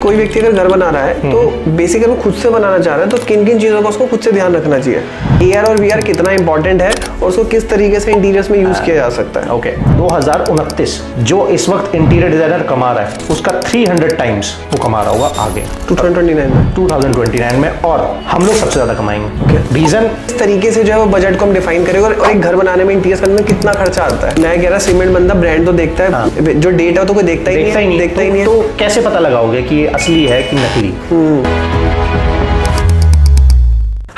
कोई व्यक्ति अगर घर बना रहा है तो बेसिकली वो खुद से बनाना चाह रहा है, तो किन किन चीज़ों का उसको खुद से ध्यान रखना चाहिए? AR और VR कितना इंपॉर्टेंट है और उसको किस तरीके से इंटीरियर्स में यूज किया जा सकता है? ओके 2029 जो इस वक्त इंटीरियर डिजाइनर कमा रहा है उसका 300 टाइम्स वो कमा रहा होगा आगे 2029 में, और हम लोग सबसे ज्यादा कमाएंगे। रीजन इस तरीके से जो है वो बजट को हम डिफाइन करेंगे और एक घर बनाने में इंटीरियर करने में कितना खर्चा आता है। मैं कह रहा सीमेंट बंदा ब्रांड तो देखता है, जो डेट है तो कोई देखता ही नहीं है। तो कैसे पता लगाओगे कि ये असली है कि नकली?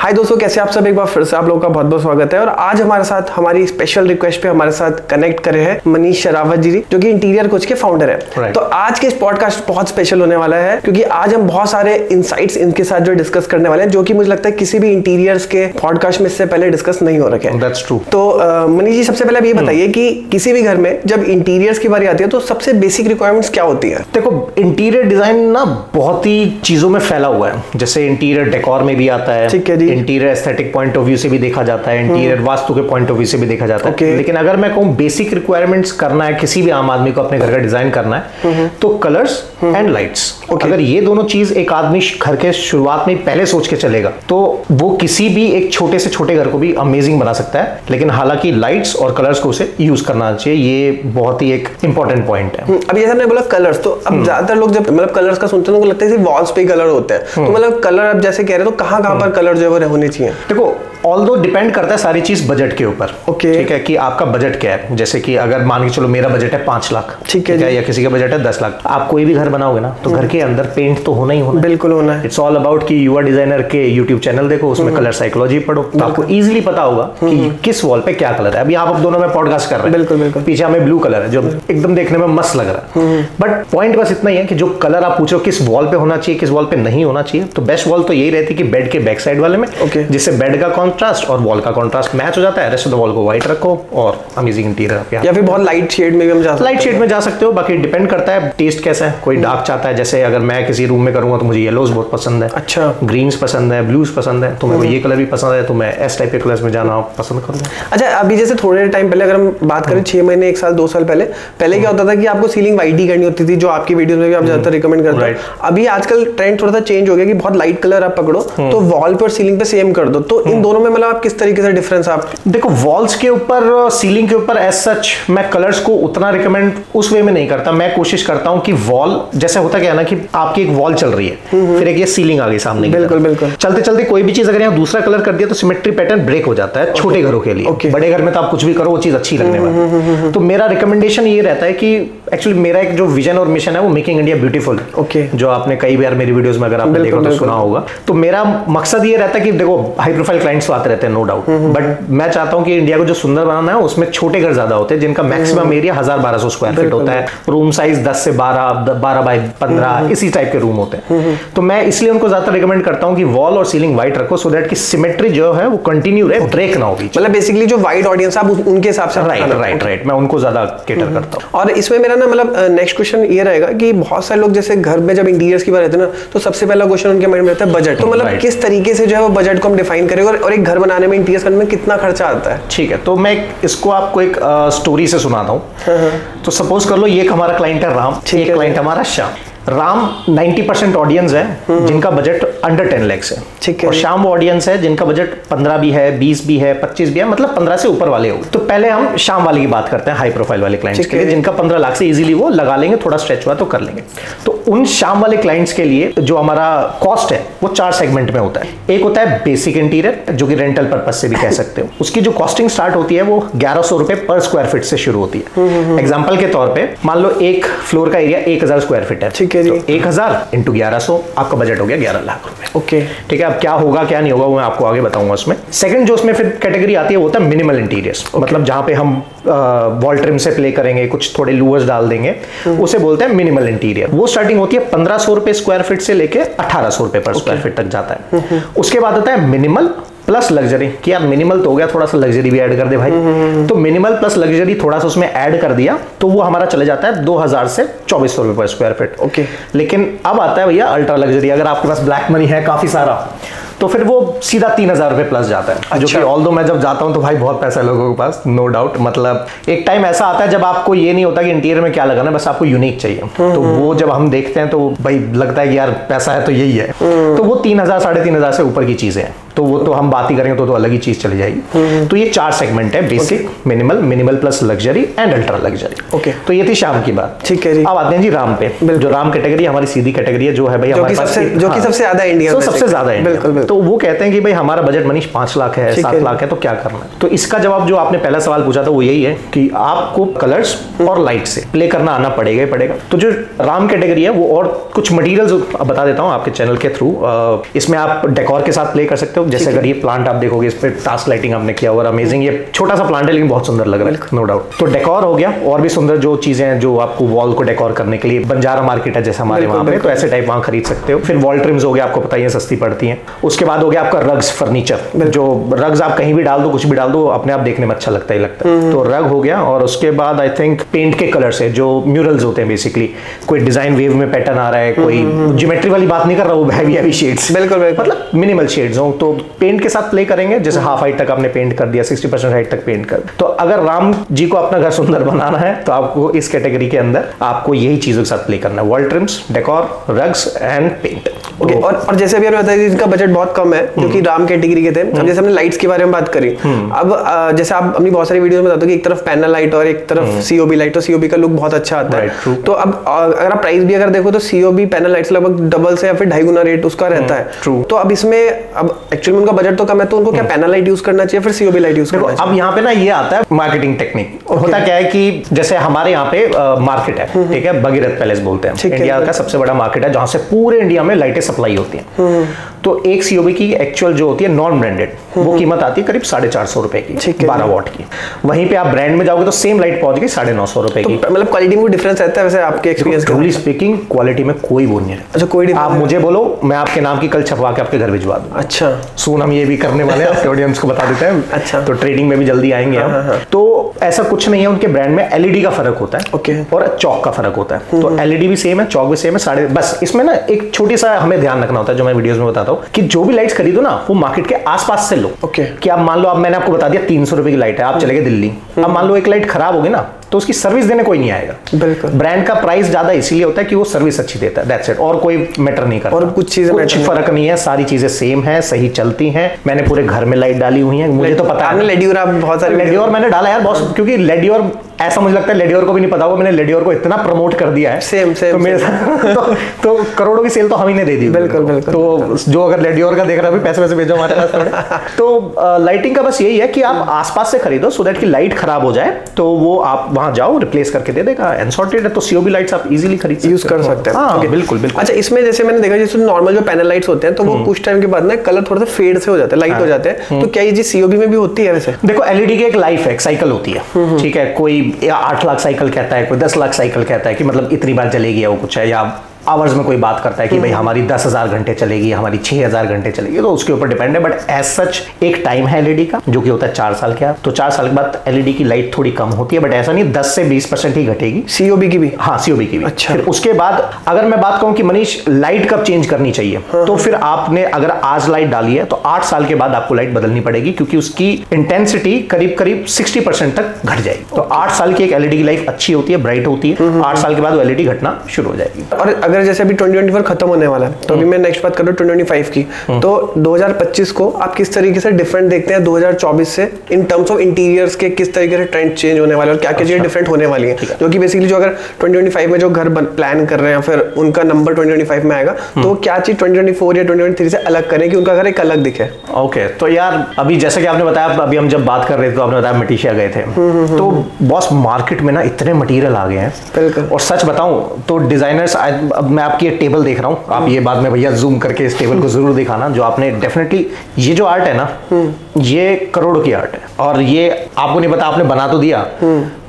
हाय दोस्तों, कैसे आप सब? एक बार फिर से आप लोगों का बहुत बहुत स्वागत है। और आज हमारे साथ हमारी स्पेशल रिक्वेस्ट पे हमारे साथ कनेक्ट करे हैं मनीष शरावत जी, जो कि इंटीरियर कोच के फाउंडर है। तो आज के इस पॉडकास्ट बहुत स्पेशल होने वाला है क्योंकि आज हम बहुत सारे इनसाइट्स इनके साथ जो डिस्कस करने वाले हैं, जो कि मुझे लगता है किसी भी इंटीरियर्स के पॉडकास्ट में इससे पहले डिस्कस नहीं हो रखे हैं। That's true. तो मनीष जी, सबसे पहले आप ये बताइए कि किसी भी घर में जब इंटीरियर्स की बारी आती है तो सबसे बेसिक रिक्वायरमेंट्स क्या होती है? देखो, इंटीरियर डिजाइन ना बहुत ही चीजों में फैला हुआ है। जैसे इंटीरियर डेकोर में भी आता है, ठीक है जी। Interior aesthetic point of view से भी देखा जाता है, इंटीरियर वास्तु के पॉइंट ऑफ व्यू से भी देखा जाता है। लेकिन अगर मैं कहूँ बेसिक रिक्वायरमेंट्स करना है किसी भी आम आदमी को अपने घर का डिजाइन करना है तो कलर्स एंड लाइट्स। अगर ये दोनों चीज एक आदमी घर के शुरुआत में पहले सोच के चलेगा तो वो किसी भी एक छोटे से छोटे घर को भी अमेजिंग बना सकता है। लेकिन हालांकि लाइट्स और कलर्स को उसे यूज करना चाहिए, ये बहुत ही एक इंपॉर्टेंट पॉइंट है। अब जैसे हमने बोला कलर्स, तो अब ज्यादातर लोग जब मतलब कलर्स का सुनते हैं उनको लगता है कि वॉल्स पे कलर होते हैं, तो मतलब कलर अब जैसे कह रहे हो तो कहाँ पर कलर जो है वो होने चाहिए? देखो, ऑल्दो डिपेंड करता है सारी चीज बजट के ऊपर। ठीक है कि आपका बजट क्या है। जैसे कि अगर मान के चलो मेरा बजट है 5 लाख, ठीक है, या किसी का बजट है 10 लाख। आप कोई भी घर बनाओगे ना तो घर के अंदर पेंट तो होना ही होना, बिल्कुल होना है। इट्स ऑल अबाउट कि युवा डिजाइनर के यूट्यूब चैनल देखो, उसमें कलर साइकोलॉजी पढ़ो तो आपको इजीली पता होगा कि किस वॉल पे क्या कलर है। अभी आप दोनों में पॉडकास्ट कर रहे हैं, बिल्कुल पीछे हमें ब्लू कलर है जो एकदम देखने में मस्त लग रहा है। बट पॉइंट बस इतना ही है कि जो कलर आप पूछ रहे हो किस वॉल पे होना चाहिए, किस वॉल पे नहीं होना चाहिए, तो बेस्ट वॉल तो यही रहती है कि बेड के बैक साइड वाले में, जिससे बेड का कॉन्ट्रास्ट और वॉल कंट्रास्ट मैच हो जाता है। रेस्ट ऑफ द वॉल को व्हाइट रखो और अमेजिंग इंटीरियर। या फिर बहुत लाइट शेड में भी हम जा सकते हैं। लाइट शेड में जा सकते हो, बाकी डिपेंड करता है टेस्ट कैसा है। कोई डार्क चाहता है, जैसे अगर मैं किसी रूम में करूंगा तो मुझे येलोज बहुत पसंद है, अच्छा, ग्रीन्स पसंद है, ब्लूज पसंद है, तो मेरे को ये कलर भी पसंद है, तो मैं इस टाइप के कलर्स में जाना पसंद करूंगा। अच्छा, अभी जैसे थोड़े टाइम पहले अगर हम बात करें 6 महीने 1 साल 2 साल पहले क्या होता था कि आपको सीलिंग व्हाइट ही करनी होती थी, जो आपकी वीडियो में भी आप ज्यादातर रिकमेंड करते हैं। अभी आजकल ट्रेंड थोड़ा सा चेंज हो गया कि बहुत लाइट कलर आप पकड़ो तो वॉल पे और सीलिंग पे सेम कर दो। तो इन दोनों में मतलब आप किस तरीके से डिफरेंस? आप देखो, वॉल्स के ऊपर, सीलिंग के ऊपर एज सच मैं कलर्स को उतना रिकमेंड उस वे में नहीं करता। मैं कोशिश करता हूं कि वॉल जैसे होता क्या है ना कि आपकी एक वॉल चल रही है, फिर एक ये सीलिंग आ गई सामने, बिल्कुल चलते चलते कोई भी चीज अगर यहाँ दूसरा कलर कर दिया तो सिमेट्री पैटर्न ब्रेक हो जाता है छोटे घरों के लिए। बड़े घर में तो आप कुछ भी करो वो चीज अच्छी लगने वाली। तो मेरा रिकमेंडेशन ये रहता है कि एक्चुअली मेरा एक जो विजन और मिशन है वो मेकिंग इंडिया ब्यूटीफुल, जो आपने कई बार मेरी वीडियोस में अगर आपने देखा तो सुना होगा। तो मेरा मकसद ये रहता है कि देखो, हाई प्रोफाइल क्लाइंट्स तो आते रहते हैं नो डाउट, बट मैं चाहता हूँ कि इंडिया को जो सुंदर बनाना है उसमें छोटे घर ज्यादा होते हैं, जिनका मैक्सिमम एरिया 1000-1200 स्क्वायर फीट होता है। रूम साइज 10 से 12 बाय 15 इसी टाइप के रूम होते हैं। तो मैं इसलिए उनको ज्यादा रिकमेंड करता हूँ कि वॉल और सीलिंग व्हाइट रखो, सो दैट कि सिमेट्री जो है वो कंटिन्यू रहे, ब्रेक ना हो बीच। मतलब बेसिकली जो वाइड ऑडियंस आप उनके हिसाब से, राइट, मैं उनको ज्यादा केटर करता हूँ। और इसमें मेरा ना मतलब नेक्स्ट क्वेश्चन ये रहेगा कि बहुत सारे लोग जैसे घर में जब इंटीरियर्स की बात आती है ना तो सबसे पहला क्वेश्चन उनके माइंड में रहता है बजट। तो मतलब किस तरीके से जो है वो बजट को हम डिफाइन करेंगे और एक घर बनाने में इंटीरियर्स करने में कितना खर्चा आता है? ठीक है, तो मैं इसको आपको एक स्टोरी से सुनाता हूँ। तो सपोज कर लो ये एक हमारा क्लाइंट है राम, एक क्लाइंट हमारा श्याम। राम 90% ऑडियंस है जिनका बजट अंडर 10 लाख है, ठीक है, और श्याम वो ऑडियंस है जिनका बजट 15 भी है, 20 भी है, 25 भी है, मतलब 15 से ऊपर वाले हो। तो पहले हम श्याम वाले की बात करते हैं, हाई प्रोफाइल वाले क्लाइंट्स के लिए, जिनका 15 लाख से इजीली वो लगा लेंगे, थोड़ा स्ट्रेच हुआ तो कर लेंगे। तो उन श्याम वाले क्लाइंट्स के लिए जो हमारा कॉस्ट है वो 4 सेगमेंट में होता है। एक होता है बेसिक इंटीरियर, जो कि रेंटल पर्पज से भी कह सकते हो। उसकी जो कॉस्टिंग स्टार्ट होती है वो 1100 रुपए पर स्क्वायर फीट से शुरू होती है। एग्जाम्पल के तौर पर मान लो एक फ्लोर का एरिया 1000 स्क्वायर फीट है, ठीक है, 1000 इंटू 1100 आपका बजट हो गया 11 लाख रुपए। ओके, ठीक है। अब क्या होगा क्या नहीं होगा वो मैं आपको आगे बताऊंगा उसमें। सेकंड जो उसमें फिर कैटेगरी आती है वो होता है मिनिमल इंटीरियर्स, मतलब जहां पे हम वॉल ट्रिम से प्ले करेंगे, कुछ थोड़े लूवर्स डाल देंगे, उसे बोलते हैं मिनिमल इंटीरियर। वो स्टार्टिंग होती है 1500 रुपए स्क्वायर फीट से लेके 1800 रुपए पर स्क्वायर फीट तक जाता है। उसके बाद आता है मिनिमल प्लस लग्जरी, कि यार मिनिमल तो हो गया, थोड़ा सा लग्जरी भी ऐड कर दे भाई। तो मिनिमल प्लस लग्जरी थोड़ा सा उसमें ऐड कर दिया तो वो हमारा चले जाता है 2000 से 2400 रुपए पर स्क्वायर फीट। ओके, लेकिन अब आता है भैया अल्ट्रा लग्जरी। अगर आपके पास ब्लैक मनी है काफी सारा तो फिर वो सीधा 3000 रुपए प्लस जाता है। जो कि ऑल्दो मैं जब जाता हूँ तो भाई बहुत पैसा है लोगों के पास, नो डाउट। मतलब एक टाइम ऐसा आता है जब आपको ये नहीं होता कि इंटीरियर में क्या लगाना है, बस आपको यूनिक चाहिए। तो वो जब हम देखते हैं तो भाई लगता है कि यार पैसा है तो यही है। तो वो 3000 3500 से ऊपर की चीजें हैं, तो वो तो हम बात ही करेंगे तो अलग ही चीज चली जाएगी। तो ये 4 सेगमेंट है, basic, minimal, minimal plus luxury and ultra luxury. Okay, तो ये थी शाम की बात। ठीक है जी। अब आते हैं जी राम पे। जो राम कैटेगरी हमारी सीधी कैटेगरी है, जो है भाई हमारे पास, जो कि सबसे ज्यादा इंडिया में, सबसे ज्यादा इंडिया। तो वो कहते हैं कि भाई हमारा बजट मनीष 5 लाख है, 7 लाख है, तो क्या करना है? तो इसका जवाब जो आपने पहला सवाल पूछा था वो यही है कि आपको कलर्स और लाइट से प्ले करना आना पड़ेगा ही पड़ेगा। तो जो राम कैटेगरी है वो और कुछ मटेरियल्स बता देता हूँ आपके चैनल के थ्रू। इसमें आप डेकोर के साथ प्ले कर सकते हो। जैसे अगर ये प्लांट आप देखोगे, इस पे टास्क लाइटिंग आपने किया हुआ, अमेजिंग। ये छोटा सा प्लांट है लेकिन बहुत सुंदर लग रहा है, नो डाउट। तो डेकोर हो गया, और भी सुंदर जो चीजें हैं जो आपको वॉल को डेकोर करने के लिए, बंजारा मार्केट है जैसे हमारे वहां पे, तो ऐसे टाइप वहां खरीद सकते हो। फिर वॉल ट्रिम्स हो गया, आपको पता ही है सस्ती पड़ती है। उसके बाद हो गया आपका रग्स, फर्नीचर। जो रग्स आप कहीं भी डाल दो, कुछ भी डाल दो, अपने आप देखने में अच्छा लगता ही लगता है। तो रग हो गया। और उसके बाद आई थिंक पेंट के कलर्स है, जो म्यूरल्स होते हैं बेसिकली। कोई डिजाइन वेव में पैटर्न आ रहा है, कोई ज्योमेट्री वाली बात नहीं कर रहा हूँ, हैवी हैवी शेड्स, बिल्कुल मतलब मिनिमल शेड्स हो, तो पेंट के साथ प्ले करेंगे। जैसे हाफ हाइट तक आपने पेंट कर दिया, 60% हाइट तक पेंट कर। तो अगर राम जी को अपना घर सुंदर बनाना है तो आपको इस कैटेगरी के अंदर आपको यही चीजों के साथ प्ले करना है, wall trims, decor, rugs and paint. Okay, और जैसे अभी आपने बताया इनका बजट बहुत कम है, जो कि राम कैटेगरी के थे। अब जैसे हमने लाइट्स के बारे में बात करी, अब जैसे आप अपनी बहुत सारी वीडियो में बताते हो कि एक तरफ पैनल लाइट और एक तरफ सीओबी लाइट, तो सीओबी का लुक बहुत अच्छा आता है। तो अब अगर आप प्राइस भी अगर देखो तो सीओबी पैनल लाइट्स लगभग डबल से या फिर 2.5 गुना रेट उसका रहता है। तो अब इसमें अब एक्चुअली उनका बजट तो कम है, तो उनको क्या पैनल लाइट यूज करना चाहिए फिर सीओबी लाइट यूज करना चाहिए? अब यहाँ पे ना ये आता है मार्केटिंग टेक्निक। होता क्या है कि जैसे हमारे यहाँ पे मार्केट है, ठीक है, भगीरथ पैलेस बोलते हैं, इंडिया का सबसे बड़ा मार्केट है जहाँ से पूरे इंडिया में लाइटें सप्लाई होती हैं। तो एक सीओबी की एक्चुअल जो होती है नॉन ब्रांडेड, वो कीमत आती है करीब 450 रुपए की, 12 वॉट की। वहीं पे आप ब्रांड में जाओगे तो सेम लाइट पहुंच गई 950 रुपए की। मतलब क्वालिटी में डिफरेंस रहता है वैसे आपके एक्सपीरियंस? ट्रूली स्पीकिंग क्वालिटी में कोई वो नहीं है। अच्छा, कोई आप मुझे बोलो, मैं आपके नाम की कल छपवा के आपके घर भिजवा दूं। अच्छा, सून हम ये भी करने वाले हैं, आपके ऑडियंस को बता देते हैं। अच्छा, तो ट्रेडिंग में भी जल्दी आएंगे हम। तो ऐसा कुछ नहीं है, उनके ब्रांड में एलईडी का फर्क होता है, ओके, और चौक का फर्क होता है। तो एलईडी भी सेम है, चौक भी सेम है, बस इसमें ना एक छोटी सा हमें ध्यान रखना होता है, जो मैं वीडियोस में बताता हूँ, कि जो भी लाइट्स खरीदो ना वो मार्केट के आसपास से लो। ओके, कि आप मान लो, अब मैंने आपको बता दिया 300 रुपए की लाइट है, आप चले गए दिल्ली, अब मान लो एक लाइट खराब होगी ना, तो उसकी सर्विस देने कोई नहीं आएगा। बिल्कुल, ब्रांड का प्राइस ज्यादा इसीलिए होता है कि वो सर्विस अच्छी देता है, दैट्स इट, और कोई मैटर नहीं करता। और कुछ चीजें कुछ फर्क नहीं है, सारी चीजें सेम है, सही चलती हैं। मैंने पूरे घर में लाइट डाली हुई है, मुझे तो पता है। लेडियोर आप बहुत सारे लेडियोर मैंने डाला यार बॉस, क्योंकि लेडियोर ऐसा मुझे लगता है लेडियोर को भी नहीं पता होगा, मैंने लेडियोर को इतना प्रमोट कर दिया है। सेम तो मेरे तो करोड़ों की सेल तो हम ही ने दे दी। बिल्कुल बिल्कुल। तो जो अगर लेडियोर का देख रहा है पैसे वैसे भेजो हमारे पास थोड़े। तो लाइटिंग का बस यही है कि आप आसपास से खरीदो, सो दैट की लाइट खराब हो जाए तो वो आप वहां जाओ रिप्लेस करके दे देगा। एनसॉर्टेड है तो सीओबी लाइट्स आप इजीली खरीद यूज कर सकते हैं। हाँ, बिल्कुल बिल्कुल। अच्छा, इसमें जैसे मैंने देखा जैसे नॉर्मल जो पैनल लाइट्स होते हैं तो वो कुछ टाइम के बाद ना कलर थोड़ा सा फेड से हो जाता है, लाइट हो जाते हैं, तो क्या ये सीओबी में भी होती है वैसे? देखो, एलईडी की एक लाइफ है, एक साइकिल होती है, ठीक है। कोई 8 लाख साइकिल कहता है, कोई 10 लाख साइकिल कहता है कि मतलब इतनी बार चलेगी, वो कुछ है, या आवर्स में कोई बात करता है कि भाई हमारी 10,000 घंटे चलेगी, हमारी 6,000 घंटे चलेगी, तो उसके ऊपर डिपेंड है। बट एज सच एक टाइम है एलईडी का, जो कि होता है 4 साल का। तो 4 साल के बाद एलईडी की लाइट थोड़ी कम होती है, बट ऐसा नहीं 10 से 20% ही घटेगी। सीओबी की भी? हाँ, सीओबी की भी। अच्छा। फिर उसके बाद अगर मैं बात कहूँ कि मनीष लाइट कब चेंज करनी चाहिए, तो फिर आपने अगर आज लाइट डाली है तो 8 साल के बाद आपको लाइट बदलनी पड़ेगी, क्योंकि उसकी इंटेंसिटी करीब करीब 60% तक घट जाएगी। तो 8 साल की एक एलईडी की लाइफ अच्छी होती है, ब्राइट होती है। 8 साल के बाद वो एलईडी घटना शुरू हो जाएगी। और अगर जैसे अभी 2024 खत्म होने वाला है, तो अभी मैं नेक्स्ट बात करूँ 2025 की, तो 2025 को आप किस तरीके से डिफरेंट देखते हैं 2024 से, इन टर्म्स ऑफ इंटीरियर्स के किस तरीके से ट्रेंड चेंज होने वाले और क्या क्या चीजें डिफरेंट होने वाली है? जो कि बेसिकली जो अगर 2025 में जो घर प्लान कर रहे हैं फिर उनका नंबर 2025 में आएगा, तो क्या चीज 2024 या 2023 से अलग करें कि उनका घर एक अलग दिखे? ओके, तो यार अभी जैसा कि आपने बताया, अभी हम जब बात कर रहे थे तो आपने बताया मटीशिया गए थे, तो बॉस मार्केट में ना इतने मटेरियल आ गए हैं। बिल्कुल। और सच बताऊं तो डिजाइनर्स, अब मैं आपकी ये टेबल देख रहा हूँ, आप ये बाद में भैया जूम करके इस टेबल को जरूर दिखाना, जो आपने डेफिनेटली, ये जो आर्ट है ना, ये करोड़ों की आर्ट है। और ये आपको नहीं पता, आपने बना तो दिया,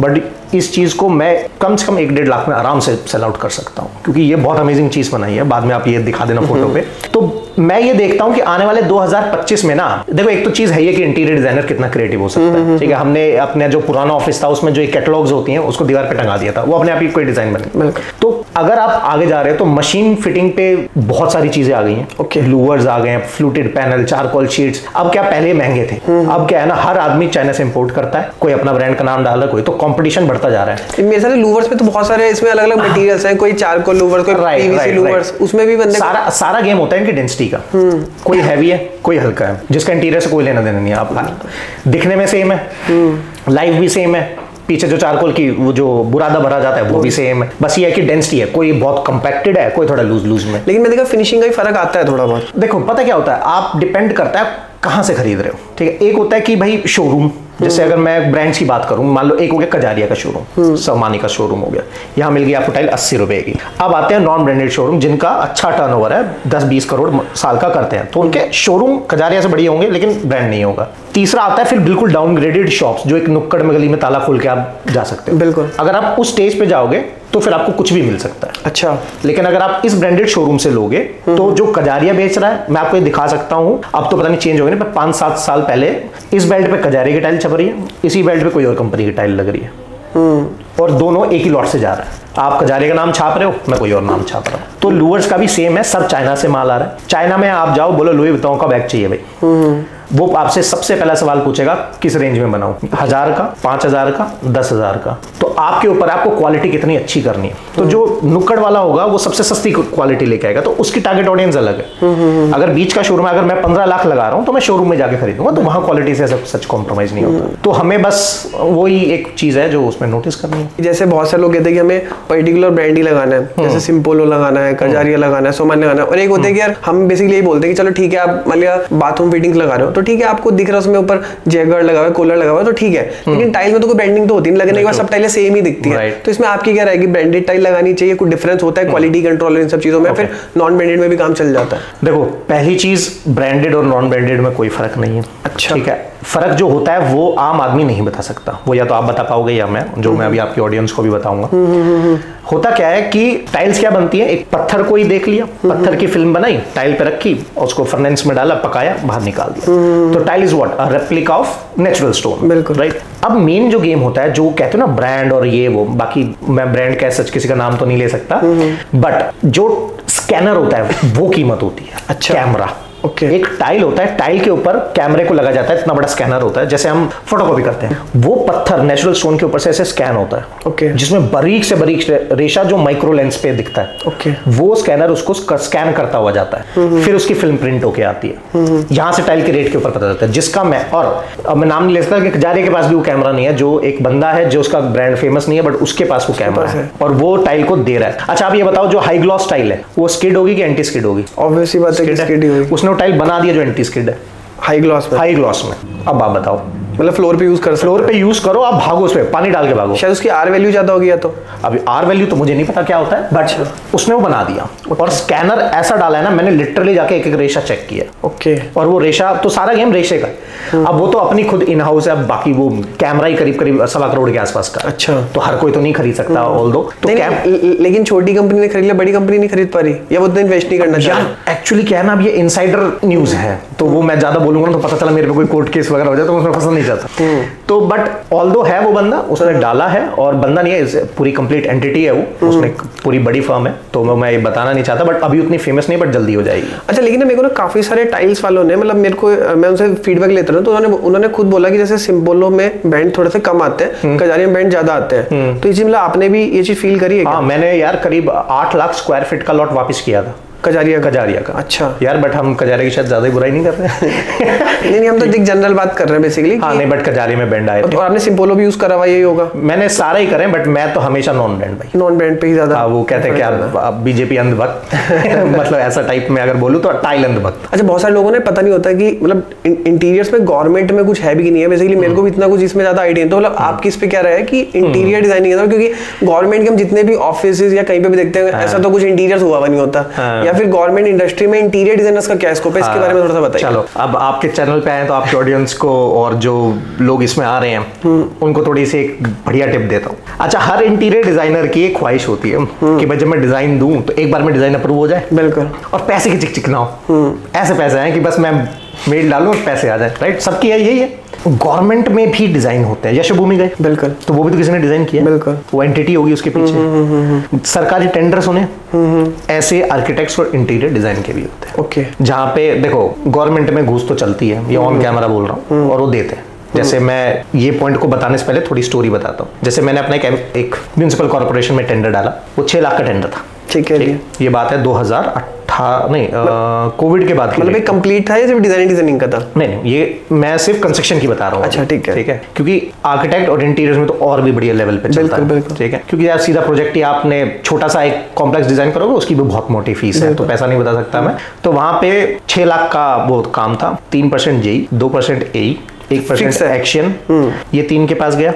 बट इस चीज को मैं कम से कम 1-1.5 लाख में आराम से सेल आउट कर सकता हूँ, क्योंकि ये बहुत अमेजिंग चीज बनाई है। बाद में आप ये दिखा देना फोटो पे। तो मैं ये देखता हूँ कि आने वाले 2025 में ना, देखो एक तो चीज है ये कि इंटीरियर डिजाइनर कितना क्रिएटिव हो सकता है, ठीक है। हमने अपने जो पुराना ऑफिस था उसमें जो कैटलॉग्स होती हैं उसको दीवार पे टंगा दिया था, वो अपने आप ही कोई डिजाइन बने। तो अगर आप आगे जा रहे हो तो मशीन फिटिंग पे बहुत सारी चीजें आ गई हैं। ओके, लूवर्स आ गए हैं, फ्लूटेड पैनल, चारकोल शीट्स। अब क्या, पहले महंगे थे, अब क्या है ना, हर आदमी चाइना से इंपोर्ट करता है, कोई अपना ब्रांड का नाम डाल रहा है, कोई तो कंपटीशन बढ़ता जा रहा है। मेरे सारे लूवर्स में तो बहुत सारे इसमें अलग अलग मटेरियल्स हैं, कोई चारकोल लूवर, कोई पीवीसी लूवर्स, उसमें भी बंदे सारा गेम होता है इनकी डेंसिटी का। कोई हैवी है, कोई हल्का है, जिसका इंटीरियर से कोई लेना देना नहीं है। आप दिखने में सेम है, लाइफ भी सेम है, पीछे जो चारकोल की वो जो बुरादा भरा जाता है वो भी सेम है, बस ये है कि डेंसिटी है, कोई बहुत कंपैक्टेड है, कोई थोड़ा लूज में। लेकिन मैं देखा फिनिशिंग का ही फर्क आता है थोड़ा बहुत। देखो पता क्या होता है, आप डिपेंड करता है कहां से खरीद रहे हो, ठीक है। एक होता है कि भाई शोरूम, जैसे अगर मैं ब्रांड्स की बात करूं, मान लो एक हो गया कजारिया का शोरूम, सोमानी का शोरूम हो गया, यहाँ मिल गई आपको टाइल 80 रुपए की। अब आते हैं नॉन ब्रांडेड शोरूम जिनका अच्छा टर्नओवर है, 10-20 करोड़ साल का करते हैं, तो उनके शोरूम कजारिया से बढ़िया होंगे लेकिन ब्रांड नहीं होगा। तीसरा आता है फिर बिल्कुल डाउनग्रेडेड शॉप्स, जो एक नुक्कड़ में गली में ताला खोल के आप जा सकते हो। बिल्कुल, अगर आप उस स्टेज पे जाओगे तो फिर आपको कुछ भी मिल सकता है। अच्छा, लेकिन अगर आप इस ब्रांडेड शोरूम से लोगे तो जो कजारिया बेच रहा है, मैं आपको ये दिखा सकता हूं, अब तो पता नहीं चेंज हो गया, 5-7 साल पहले इस बेल्ट पे कजारिया की टाइल छप रही है, इसी बेल्ट पे कोई और कंपनी की टाइल लग रही है, और दोनों एक ही लॉट से जा रहा है। आप कजारिया का नाम छाप रहे हो, मैं कोई और नाम छाप रहा हूँ। तो लूवर्स का भी सेम है, सब चाइना से माल आ रहा है। चाइना में आप जाओ, बोलो लुई विटॉन का बैग चाहिए भाई, वो आपसे सबसे पहला सवाल पूछेगा किस रेंज में बनाऊं, 1000 का, 5000 का, 10,000 का। तो आपके ऊपर आपको क्वालिटी कितनी अच्छी करनी है। तो जो नुक्कड़ वाला होगा वो सबसे सस्ती क्वालिटी लेके आएगा, तो उसकी टारगेट ऑडियंस अलग है। अगर बीच का शोरूम है, अगर मैं 15 लाख लगा रहा हूं तो मैं शोरूम में जाके खरीदूंगा, तो वहां क्वालिटी से सच कॉम्प्रोमाइज नहीं होता। तो हमें बस वही एक चीज है जो उसमें नोटिस करनी है। जैसे बहुत सारे लोग कहते हैं कि हमें पर्टिकुलर ब्रांड ही लगाना है, जैसे सिंपोलो लगाना है, कजारिया लगाना है, सोमानी लगाना है, और एक होता है कि यार हम बेसिकली यही बोलते हैं कि चलो ठीक है, आप मान लिया बाथरूम फिटिंग्स लगा रहे हो तो ठीक है, आपको दिख रहा है उसमें ऊपर जैगर लगा हुआ है, कूलर लगा हुआ है, तो ठीक है। लेकिन टाइल में तो कोई ब्रांडिंग तो होती नहीं, लगने के बाद सब टाइलें सेम ही दिखती है। तो इसमें आपकी क्या रहेगी, ब्रांडेड टाइल लगानी चाहिए, कुछ डिफरेंस होता है क्वालिटी कंट्रोल इन सब चीजों में, फिर नॉन ब्रांडेड में भी काम चल जाता है? देखो पहली चीज, ब्रांडेड और नॉन ब्रांडेड में कोई फर्क नहीं है। अच्छा, ठीक है। फर्क जो होता है वो आम आदमी नहीं बता सकता, वो या तो आप बता पाओगे या मैं, जो मैं अभी आपकी ऑडियंस को भी बताऊंगा। होता क्या है कि टाइल्स क्या बनती है, एक पत्थर को ही देख लिया, पत्थर की फिल्म बनाई, टाइल पे रखी, और उसको फर्नेस में डाला, पकाया, बाहर निकाल दिया। तो tile is what, a replica of natural stone. बिल्कुल, राइट। अब मेन जो गेम होता है, जो कहते हो ना ब्रांड और ये वो, बाकी मैं ब्रांड का सच किसी का नाम तो नहीं ले सकता, बट जो स्कैनर होता है वो कीमत होती है। अच्छा, कैमरा, ओके, एक टाइल होता है, टाइल के ऊपर कैमरे को लगा जाता है, इतना बड़ा स्कैनर होता है, जैसे हम फोटोकॉपी करते हैं, वो पत्थर नेचुरल स्टोन के ऊपर से ऐसे स्कैन होता है, ओके, जिसमें बारीक से बारीक रेशा जो माइक्रो लेंस पे दिखता है, ओके, वो स्कैनर उसको स्कैन करता हुआ जाता है, फिर उसकी फिल्म प्रिंट होके आती है। यहां से टाइल के रेट के ऊपर पता चलता है, जिसका मैं, और अब मैं नाम नहीं ले सकता कि कजारिया के पास भी वो कैमरा नहीं है, जो एक बंदा है जो उसका ब्रांड फेमस नहीं है, बट उसके पास वो कैमरा है और वो टाइल को दे रहा है। अच्छा आप ये बताओ, जो हाई ग्लॉस टाइल है वो स्किड होगी कि एंटी स्किड होगी? ऑब्वियसली बात है कि स्किड ही होगी। उसने वो टाइल बना दिया जो एंटी स्किड है, हाई ग्लॉस में। हाई ग्लॉस में। अब आप बताओ, मतलब फ्लोर पे यूज कर, फ्लोर पे यूज करो, आप भागो उस पे, पानी डाल के भागो। शायद उसकी आर वैल्यू ज्यादा हो गया, तो अभी आर वैल्यू तो मुझे नहीं पता क्या होता है, बट उसने वो बना दिया। और स्कैनर ऐसा डाला है ना, मैंने लिटरली जाके एक एक रेशा चेक किया। ओके, और वो रेशा तो सारा गेम रेशे का। अब वो तो अपनी खुद इन हाउस है, बाकी वो कैमरा ही करीब करीब 1.25 करोड़ के आसपास का। अच्छा, तो हर कोई तो नहीं खरीद सकता, ऑल दो तो लेकिन छोटी कंपनी ने खरीद लिया, बड़ी कंपनी नहीं खरीद पा रही, या वो इतना इन्वेस्ट नहीं करना चाहती। एक्चुअली क्या है ना, अब ये इनसाइडर न्यूज है, तो वो मैं ज्यादा बोलूंगा ना तो पता चला मेरे पे कोई कोर्ट केस वगैरह हो जाए, तो मैं उसमें फंसना नहीं चाहता। तो बट ऑल्दो है वो बंदा, उसने डाला है, और बंदा नहीं है, पूरी कंप्लीट एंटिटी है वो, उसने पूरी बड़ी फर्म है, तो मैं ये बताना नहीं चाहता, बट अभी उतनी फेमस नहीं, बट जल्दी हो जाएगी। अच्छा, लेकिन मेरे को ना काफी सारे टाइल्स वालों ने, मतलब मेरे को, मैं उनसे फीडबैक लेता हूँ, तो उन्होंने खुद बोला कि जैसे सिंपोलो में बैंड थोड़े से कम आते हैं, कजारिया में बैंड ज्यादा आते हैं, तो इसी मतलब आपने भी ये चीज फील करी है? हाँ, मैंने यार करीब 8 लाख स्क्वायर फीट का लॉट वापस किया था कजारिया का। अच्छा यार, बट हम कजारिया की शायद ज्यादा ही बुराई नहीं कर रहे हैं। नहीं, हम तो एक जनरल बात कर रहे हैं बेसिकली। हाँ नहीं, बट कजारिया में बैंड आए थे। और आपने सिंपोलो भी यूज करा हुआ, यही होगा? मैंने सारा ही करे, बट मैं तो हमेशा नॉन ब्रांड भाई, नॉन ब्रांड पे ही ज्यादा। वो कहते हैं कि आप बीजेपी अंधभक्त मतलब ऐसा टाइप में अगर बोलूं तो टाइल अंधभक्त। अच्छा, बहुत सारे लोगों ने पता नहीं होता कि मतलब इंटीरियर्स में गवर्नमेंट में कुछ है भी कि नहीं है। बेसिकली मेरे को भी इतना कुछ इसमें ज्यादा आइडिया नहीं, तो मतलब आपकी इस पे क्या रहा है कि इंटीरियर डिजाइनिंग है, क्योंकि गवर्नमेंट के हम जितने भी ऑफिस या कहीं पे भी देखते हैं, ऐसा तो कुछ इंटीरियर हुआ नहीं होता, या फिर गवर्नमेंट इंडस्ट्री में इंटीरियर डिजाइनर्स का क्या स्कोप है, इसके बारे में थोड़ा सा बताइए। चलो, अब आपके चैनल पे आए तो आपके ऑडियंस को और जो लोग इसमें आ रहे हैं उनको थोड़ी सी एक बढ़िया टिप देता हूँ। अच्छा, हर इंटीरियर डिजाइनर की एक ख्वाहिश होती है कि भाई जब मैं डिजाइन दूं तो एक बार में डिजाइन अप्रूव हो जाए, बिल्कुल, और पैसे की चिक चिक ना हो। ऐसे पैसे हैं कि बस मैं मेल डालूं और पैसे आ जाए, राइट? सबकी है यही है। गवर्नमेंट में भी डिजाइन होते हैं, यशोभूमि गए, बिल्कुल, तो वो भी तो किसी ने डिजाइन किया, बिल्कुल, वो एंटिटी होगी उसके पीछे। सरकारी टेंडर सुने, ऐसे आर्किटेक्ट्स और इंटीरियर डिजाइन के भी होते हैं। ओके, जहाँ पे देखो गवर्नमेंट में घूस तो चलती है, ये ऑन कैमरा बोल रहा हूँ, और वो देते हैं। जैसे मैं ये पॉइंट को बताने से पहले थोड़ी स्टोरी बताता हूँ। जैसे मैंने अपना एक म्युनिसिपल कॉर्पोरेशन में टेंडर डाला, वो 6 लाख का टेंडर था। ठीक है जी। ये बात है 2018 नहीं, कोविड के बाद। मतलब कंप्लीट था या सिर्फ डिजाइनिंग का था? नहीं, ये मैं सिर्फ कंस्ट्रक्शन की बता रहा हूँ। अच्छा, ठीक है, ठीक है, क्योंकि आर्किटेक्ट और इंटीरियर्स में तो और भी बढ़िया लेवल पे चलता है। बिल्कुल, ठीक है, क्योंकि यार सीधा प्रोजेक्ट ही आपने छोटा सा एक कॉम्प्लेक्स डिजाइन करोगे, उसकी भी बहुत मोटी फीस है, तो पैसा नहीं बता सकता मैं। तो वहां पे 6 लाख का वो काम था, 3% जेई, 2% एई, 1% एक्शन, ये 3 के पास गया।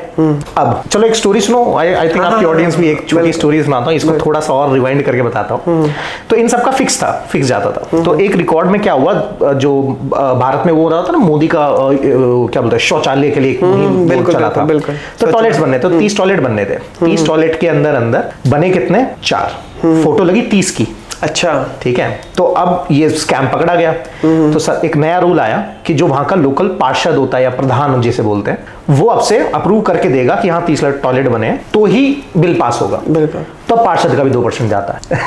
अब चलो एक स्टोरी सुनो, आई थिंक आपकी ऑडियंस भी एक छोटी स्टोरी सुनाता हूँ, इसको थोड़ा सा और रिवाइंड करके बताता हूँ। तो इन सबका फिक्स जाता था। तो एक रिकॉर्ड में क्या हुआ, जो भारत में वो हो रहा था ना, मोदी का क्या बोलते हैं, शौचालय के लिए एक मुहिम चला था। तो टॉयलेट्स बनने थे, 30 टॉयलेट बनने थे। 30 टॉयलेट के अंदर बने कितने? 4। फोटो लगी 30 की। अच्छा, ठीक है। तो अब ये स्कैम पकड़ा गया। तो सर एक नया रूल आया कि जो वहां का लोकल पार्षद होता है या प्रधान जिसे बोलते हैं, वो अब से अप्रूव करके देगा कि हाँ 30 टॉयलेट बने हैं, तो ही बिल पास होगा। बिल्कुल। तो पार्षद का भी 2% जाता है।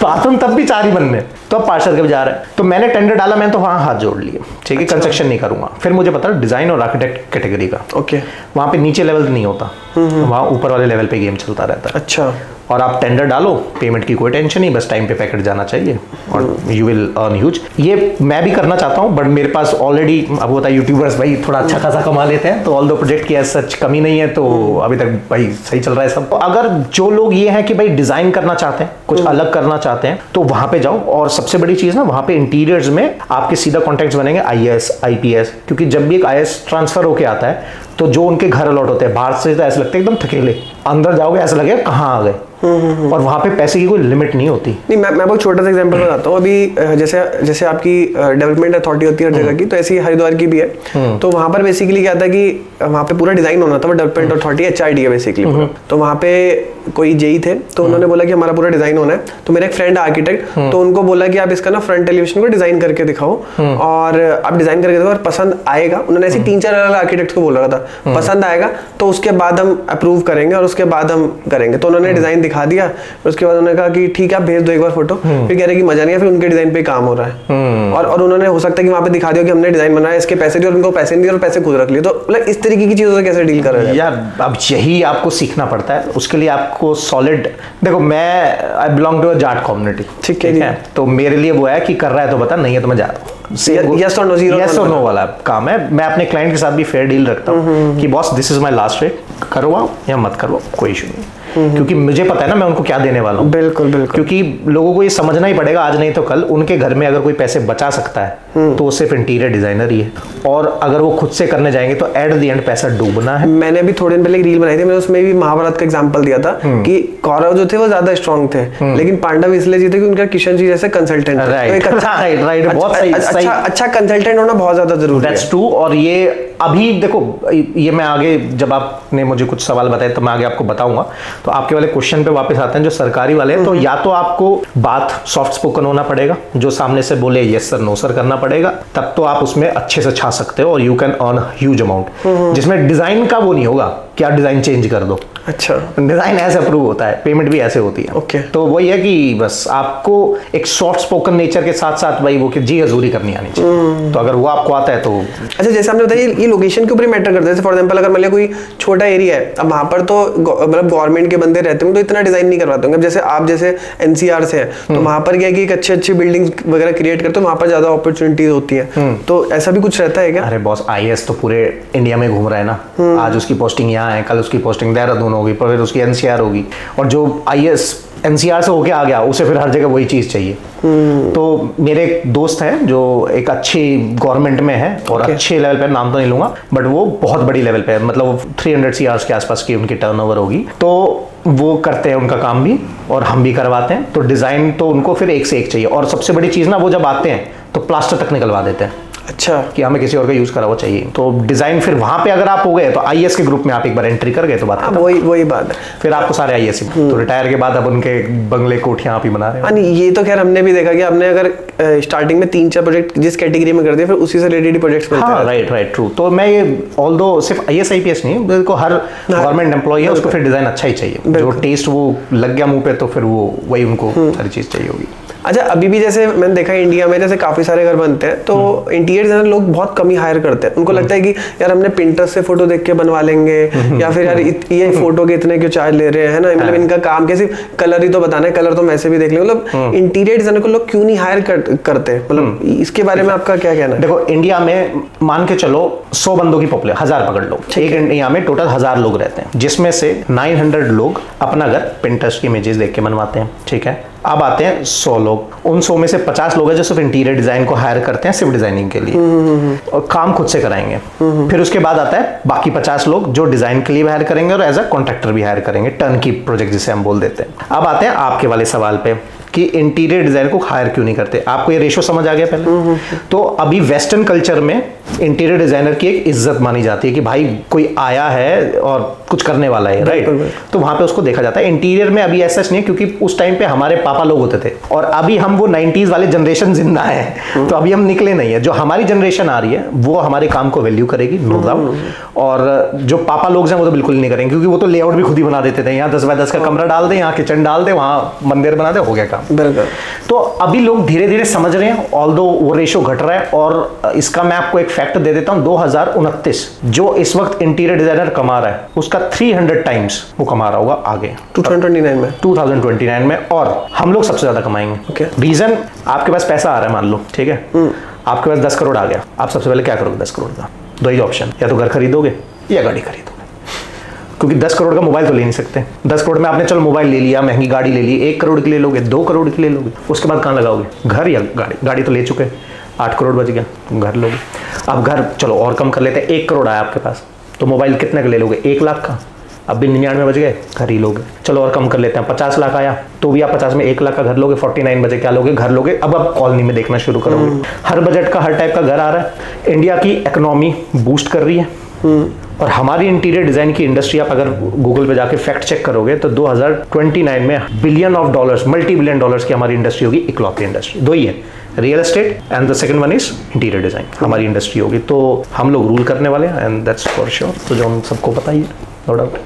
बाथरूम तब भी 4 ही बनने, तो पार्षद का भी जा रहा है। तो मैंने टेंडर डाला, मैंने तो वहां हाथ जोड़ लिए, ठीक है, कंस्ट्रक्शन नहीं करूंगा। फिर मुझे पता डिजाइन और आर्किटेक्ट कैटेगरी का। ओके, वहां पे नीचे लेवल नहीं होता, वहां ऊपर वाले लेवल पे गेम चलता रहता है। अच्छा, और आप टेंडर डालो, पेमेंट की कोई टेंशन नहीं, बस टाइम पे पैकेट जाना चाहिए और यू विल अर्न ह्यूज। ये मैं भी करना चाहता हूँ, बट मेरे पास ऑलरेडी, अब होता है यूट्यूबर्स भाई थोड़ा अच्छा खासा कमा लेते हैं, तो ऑल दो प्रोजेक्ट की सच कमी नहीं है, तो अभी तक भाई सही चल रहा है सब। अगर जो लोग ये हैं कि भाई डिजाइन करना चाहते हैं, कुछ अलग करना चाहते हैं, तो वहां पे जाओ। और सबसे बड़ी चीज ना, वहां पे इंटीरियर्स में आपके सीधा कॉन्टेक्ट्स बनेंगे IAS IPS, क्योंकि जब भी एक IAS ट्रांसफर होके आता है, तो जो उनके घर अलॉट होते हैं बाहर से, तो ऐसे लगता है एकदम थकेले, अंदर जाओगे ऐसा लगेगा कहाँ आ गए। और वहां पे पैसे की कोई लिमिट नहीं होती। नहीं, मैं बहुत छोटा सा एग्जांपल बताता हूँ। अभी जैसे आपकी डेवलपमेंट अथॉरिटी होती है हर जगह की, तो ऐसी हरिद्वार की भी है। तो वहां पर बेसिकली क्या था कि वहां पे पूरा डिजाइन होना था, वो डेवलपमेंट अथॉरिटी HRD है बेसिकली पूरा। तो वहां पे कोई जेई थे, तो उन्होंने बोला कि हमारा पूरा डिजाइन होना है। तो मेरा एक फ्रेंड आर्किटेक्ट, तो उनको बोला कि आप इसका ना फ्रंट एलिवेशन को डिजाइन करके दिखाओ, और आप डिजाइन करके दिखाओ और पसंद आएगा। उन्होंने ऐसे 3-4 अलग आर्किटेक्ट को बोला था, पसंद आएगा तो उसके बाद हम अप्रूव करेंगे और उसके बाद हम करेंगे। तो उन्होंने डिजाइन दिखा दिया, उसके बाद उन्होंने कहा कि ठीक है आप भेज दो एक बार फोटो। फिर कह रहे कि मजा नहीं है, फिर उनके डिजाइन पे काम हो रहा है। और उन्होंने हो सकता है कि वहां पे दिखा दिया कि हमने डिजाइन बनाया, इसके पैसे दिए, और उनको पैसे नहीं दिए और पैसे खुद रख लिए। तो मतलब इस तरीके की चीजों से कैसे डील कर रहे हैं यार? अब यही आपको सीखना पड़ता है। उसके लिए आपको सॉलिड, देखो मैं I belong to a Jat community, ठीक है, तो मेरे लिए वो है कि कर रहा है तो बता, नहीं है तो मैं जा रहा हूँ। यस और नो वाला काम है। मैं अपने क्लाइंट के साथ भी फेयर डील रखता हूँ कि boss this is my last rate, करवाओ या मत करवाओ, कोई इशू नहीं। क्योंकि मुझे पता है ना मैं उनको क्या देने वाला हूँ। बिल्कुल बिल्कुल। क्योंकि लोगों को ये समझना ही पड़ेगा, आज नहीं तो कल उनके घर में अगर कोई पैसे बचा सकता है तो वो सिर्फ इंटीरियर डिजाइनर ही है, और अगर वो खुद से करने जाएंगे तो एट द एंड पैसा डूबना है। मैंने भी थोड़े दिन पहले एक रील बनाई थी, मैंने उसमें भी महाभारत का एग्जांपल दिया था कि कौरव जो थे वो ज्यादा स्ट्रांग थे, लेकिन पांडव इसलिए जीते कि उनका किशन जी जैसे कंसल्टेंट अच्छा कंसल्टेंट होना बहुत ज्यादा जरूरी है। That's true. और ये अभी देखो, ये मैं आगे जब आपने मुझे कुछ सवाल बताए तो मैं आगे आपको बताऊंगा। तो आपके वाले क्वेश्चन पे वापस आते हैं जो सरकारी वाले हैं। तो या तो आपको बात सॉफ्ट स्पोकन होना पड़ेगा, जो सामने से बोले यस सर नो सर करना पड़ेगा, तब तो आप उसमें अच्छे से छा सकते हो और you can earn huge amount, जिसमें डिजाइन का वो नहीं होगा कि आप डिजाइन चेंज कर दो। अच्छा, डिजाइन ऐसे अप्रूव होता है, पेमेंट भी ऐसे होती है। ओके। तो वही है कि बस आपको एक सॉफ्ट स्पोकन नेचर के साथ साथ भाई वो कि जी हजूरी करनी आनी चाहिए। तो अगर वो आपको आता है तो अच्छा, जैसे आपने बताया ये लोकेशन के ऊपर मैटर करता है। जैसे फॉर एग्जांपल अगर मान लिया कोई छोटा एरिया है, अब वहां पर तो मतलब गवर्नमेंट के बंदे रहते होंगे तो इतना डिजाइन नहीं करवाते होंगे। अब जैसे आप जैसे NCR से है, तो वहां पर क्या है कि एक अच्छी बिल्डिंग वगैरह क्रिएट करते हो, वहां पर ज्यादा अपॉर्चुनिटीज होती है। तो ऐसा भी कुछ रहता है क्या? अरे बॉस, IAS तो पूरे इंडिया में घूम रहा है ना। आज उसकी पोस्टिंग यहाँ है, कल उसकी पोस्टिंग देहरादून होगी, फिर उसकी NCR होगी, और जो IAS NCR से होके आ गया उसे फिर हर जगह वही चीज चाहिए। तो मेरे एक दोस्त हैं जो एक अच्छी गवर्नमेंट में है और अच्छे लेवल पे, नाम तो नहीं लूंगा, बट वो बहुत बड़ी लेवल पे है, मतलब 300 CR के आसपास की उनकी टर्नओवर होगी। तो वो करते हैं उनका काम भी और हम भी करवाते हैं। तो डिजाइन तो उनको फिर एक से एक चाहिए, और सबसे बड़ी चीज ना, वो जब आते हैं तो प्लास्टर तक निकलवा देते हैं। अच्छा, कि हमें किसी और का यूज करा हुआ चाहिए। तो डिजाइन फिर वहां पे अगर आप हो गए तो आईएएस के ग्रुप में आप एक बार एंट्री कर गए तो बात खत्म। वही बात है, फिर आपको सारे आईएएस। तो रिटायर के बाद अब उनके बंगले कोठियां आप ही बना रहे हैं। नहीं, ये तो खैर हमने भी देखा कि हमने अगर स्टार्टिंग में 3-4 प्रोजेक्ट जिस कैटेगरी में कर दिए फिर उसी से रिलेटेड प्रोजेक्ट्स मिलते हैं। Right true. तो मैं ये ऑल्दो सिर्फ आईएएस आईपीएस नहीं, बिल्कुल हर गवर्नमेंट एम्प्लॉय है उसको फिर डिजाइन अच्छा ही चाहिए। जो टेस्ट वो लग गया मुंह पे तो फिर वो वही उनको सारी चीज चाहिए होगी। अच्छा, अभी भी जैसे मैंने देखा इंडिया में जैसे काफी सारे घर बनते हैं तो इंटीरियर डिजाइनर लोग बहुत कम ही हायर करते हैं। उनको लगता है कि यार हमने पिंटरेस्ट से फोटो देख के बनवा लेंगे, या फिर यार ये फोटो के इतने क्यों चार्ज ले रहे हैं, है ना, मतलब इनका काम कैसे, कलर ही तो बताना है, कलर तो वैसे भी देख लेंगे। मतलब इंटीरियर डिजाइनर को लोग क्यों नहीं हायर करते, मतलब इसके बारे में आपका क्या कहना है? देखो, इंडिया में मान के चलो 100 बंदों की पॉपुलेशन, 1000 पकड़ लो, एक इंडिया में टोटल 1000 लोग रहते हैं, जिसमें से 900 लोग अपना घर पिंटरेस्ट की इमेजेस देख के बनवाते हैं। ठीक है, अब आते हैं 100 लोग, उन 100 में से 50 लोग हैं जो सिर्फ इंटीरियर डिजाइन को हायर करते हैं सिर्फ डिजाइनिंग के लिए, और काम खुद से कराएंगे। फिर उसके बाद आता है बाकी 50 लोग जो डिजाइन के लिए भी हायर करेंगे और एज अ कॉन्ट्रैक्टर भी हायर करेंगे, टर्न की प्रोजेक्ट जिसे हम बोल देते हैं। अब आते हैं आपके वाले सवाल पे कि इंटीरियर डिजाइन को हायर क्यों नहीं करते। आपको ये रेशो समझ आ गया पहले? तो अभी वेस्टर्न कल्चर में इंटीरियर डिजाइनर की एक इज्जत मानी जाती है कि भाई कोई आया है और कुछ करने वाला है, राइट? तो वहां पे उसको देखा जाता है। इंटीरियर में अभी ऐसा नहीं है, क्योंकि उस टाइम पे हमारे पापा लोग होते थे और अभी हम वो 90s वाले जनरेशन जिंदा है, तो अभी हम निकले नहीं है। जो हमारी जनरेशन आ रही है वो हमारे काम को वैल्यू करेगी, नो डाउट। और जो पापा लोग हैं वो तो बिल्कुल नहीं करेंगे, क्योंकि वो तो लेआउट भी खुद ही बना देते थे। यहाँ 10x10 का कमरा डाल दे, यहाँ किचन डाल दे, वहां मंदिर बना दे, हो गया काम। तो अभी लोग धीरे धीरे समझ रहे हैं, ऑल्दो वो रेशो घट रहा है। और इसका मैं आपको एक फैक्ट दे देता हूं, 2029 जो इस वक्त इंटीरियर डिजाइनर कमा रहा है उसका 300 टाइम्स वो कमा रहा होगा आगे 2029 में, और हम लोग सबसे ज्यादा कमाएंगे। रीजन, आपके पास पैसा आ रहा है मान लो, ठीक है, आपके पास 10 करोड़ आ गया, आप सबसे पहले क्या करोगे 10 करोड़ का? दो ही ऑप्शन, या तो घर खरीदोगे या गाड़ी खरीदोगे, क्योंकि 10 करोड़ का मोबाइल तो ले नहीं सकते। 10 करोड़ में आपने चलो मोबाइल ले लिया, महंगी गाड़ी ले ली, 1 करोड़ की ले लोगे, 2 करोड़ की ले लोगे, उसके बाद कहाँ लगाओगे? घर या गाड़ी? गाड़ी तो ले चुके, 8 करोड़ बच गया, घर लोगे। अब घर चलो और कम कर लेते हैं, 1 करोड़ आया आपके पास, तो मोबाइल कितने का ले लोगे? 1 लाख का। अब भी 99 बच गए, घर ही लोगे। चलो और कम कर लेते हैं, 50 लाख आया, तो भी आप 50 में 1 लाख का घर लोगे, 49 बचे, क्या लोगे? घर लोगे। अब आप कॉलोनी में देखना शुरू करोगे, हर बजट का हर टाइप का घर आ रहा है। इंडिया की इकोनॉमी बूस्ट कर रही है, और हमारी इंटीरियर डिजाइन की इंडस्ट्री आप अगर गूगल पे जाके फैक्ट चेक करोगे तो 2029 में $billion मल्टी $billion की हमारी इंडस्ट्री होगी। इकलौती इंडस्ट्री दो ही है, real estate and the second one is interior design. हमारी इंडस्ट्री होगी, तो हम लोग रूल करने वाले हैं, एंड दैट्स फॉर श्योर। तो जो हम सबको पता ही है, नो डाउट।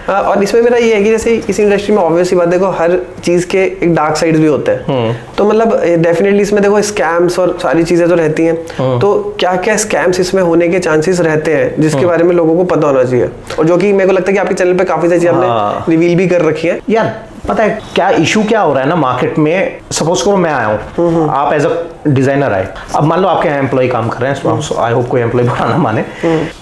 और इसमें मेरा ये है कि जैसे इस इंडस्ट्री में ऑब्वियस बात, देखो हर चीज के एक डार्क साइड्स भी होते हैं, तो मतलब डेफिनेटली इसमें देखो स्कैम्स और सारी चीजें तो रहती हैं। तो क्या क्या स्कैम्स इसमें होने के चांसेस रहते हैं जिसके बारे में लोगों को पता होना चाहिए, और जो कि मेरे को लगता है कि आपके चैनल पे काफी सारी चीजें आपने रिवील भी कर रखी है। यार पता है क्या इशू क्या हो रहा है ना मार्केट में? सपोज करो मैं आया हूँ, आप एज अ डिजाइनर आए, अब मान लो आपके यहाँ एम्प्लॉय काम कर रहे हैं, आई होप कोई एम्प्लॉय बुरा ना माने,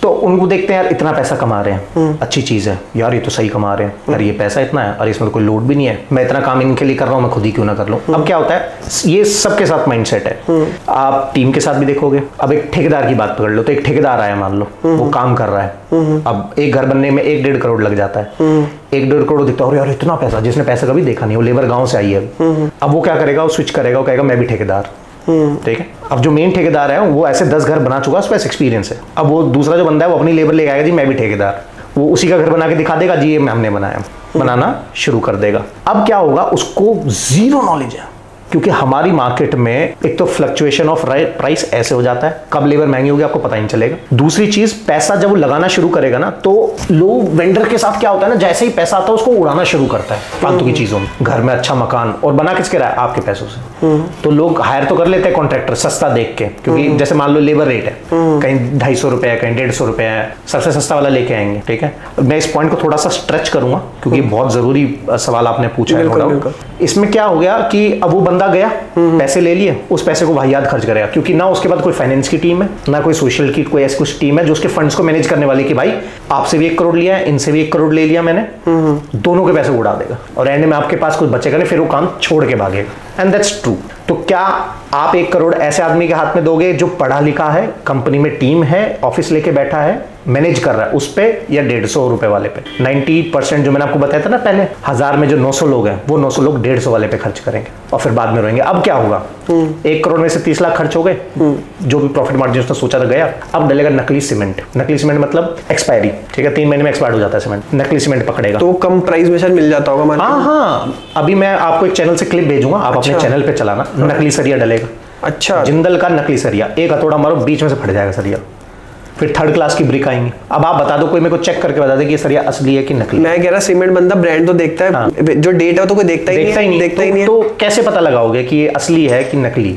तो उनको देखते हैं यार इतना पैसा कमा रहे हैं, अच्छी चीज है यार, ये तो सही कमा रहे हैं यार, ये पैसा इतना है और इसमें तो कोई लोड भी नहीं है, मैं इतना काम इनके लिए कर रहा हूँ, मैं खुद ही क्यों ना कर लूँ। अब क्या होता है, ये सबके साथ माइंडसेट है। आप टीम के साथ भी देखोगे, अब एक ठेकेदार की बात पकड़ लो, तो एक ठेकेदार आया मान लो, वो काम कर रहा है, अब एक घर बनने में 1-1.5 करोड़ लग जाता है, 1-1.5 करोड़ दिखता है, यार इतना पैसा, जिसने पैसा कभी देखा नहीं, वो लेबर गांव से आई है। अब वो क्या करेगा, वो स्विच करेगा, वो कहेगा मैं भी ठेकेदार, ठीक है। अब जो मेन ठेकेदार है वो ऐसे 10 घर बना चुका है, उसका एक्सपीरियंस है। अब वो दूसरा जो बंदा है वो अपनी लेबर लेके आएगा, जी मैं भी ठेकेदार, वो उसी का घर बना के दिखा देगा, जी ये हमने बनाया, बनाना शुरू कर देगा। अब क्या होगा, उसको जीरो नॉलेज है, क्योंकि हमारी मार्केट में एक तो फ्लक्चुएशन ऑफ प्राइस ऐसे हो जाता है, कब लेबर महंगी होगी आपको पता ही नहीं चलेगा। दूसरी चीज, पैसा जब वो लगाना शुरू करेगा ना, तो लोग वेंडर के साथ क्या होता है ना, जैसे ही पैसा आता है उसको उड़ाना शुरू करता है फालतू की चीजों में। घर में अच्छा मकान, और बना किसके रहा है, आपके पैसों से, तो लोग हायर तो कर लेते हैं कॉन्ट्रैक्टर सस्ता देख के, क्योंकि जैसे मान लो लेबर रेट है कहीं 250 रुपए, कहीं 150 रुपए है, सबसे सस्ता वाला लेके आएंगे, ठीक है। मैं इस पॉइंट को थोड़ा सा स्ट्रेच करूंगा क्योंकि बहुत जरूरी सवाल आपने पूछा है। इसमें क्या हो गया कि अब वो बंदा गया, पैसे ले लिए, उस पैसे को वाहियात खर्च करेगा, क्योंकि ना उसके बाद कोई फाइनेंस की टीम है, ना कोई सोशल की कोई ऐसी कुछ टीम है जो उसके फंड्स को मैनेज करने वाली, कि भाई आपसे भी 1 करोड़ लिया है, इनसे भी 1 करोड़ ले लिया मैंने, दोनों के पैसे उड़ा देगा, और एंड में आपके पास कुछ बचेगा नहीं, फिर वो काम छोड़ के भागेगा। And that's true. तो क्या आप 1 करोड़ ऐसे आदमी के हाथ में दोगे जो पढ़ा लिखा है, कंपनी में टीम है, ऑफिस लेके बैठा है, मैनेज कर रहा है उस पे या 150 रुपए वाले पे। 90% जो मैंने आपको बताया था ना पहले, 1000 में जो 900 लोग हैं वो 900 लोग 150 वाले पे खर्च करेंगे और फिर बाद में रोएंगे। अब क्या होगा, 1 करोड़ में से 30 लाख खर्च हो गए, जो भी प्रॉफिट मार्जिन उसने सोचा था गया। अब डलेगा नकली सीमेंट। नकली सीमेंट मतलब एक्सपायरी, ठीक है, 3 महीने में एक्सपायर हो जाता है सीमेंट, नकली सीमेंट पकड़ेगा तो कम प्राइस में शायद मिल जाता होगा। हाँ, अभी मैं आपको एक चैनल से क्लिप भेजूंगा, आप अपने चैनल पे चलाना, नकली सरिया डलेगा। अच्छा, जिंदल का नकली सरिया, एक हथौड़ा मारो बीच में से फट जाएगा सरिया, फिर 3rd क्लास की ब्रिक आएंगी। अब आप बता दो, कोई मेरे को चेक करके बता दे कि ये सरिया असली है कि नकली। मैं कह रहा सीमेंट बंदा ब्रांड तो देखता है, हाँ। जो डेट है तो कोई देखता ही नहीं। तो कैसे पता लगाओगे कि ये असली है कि नकली?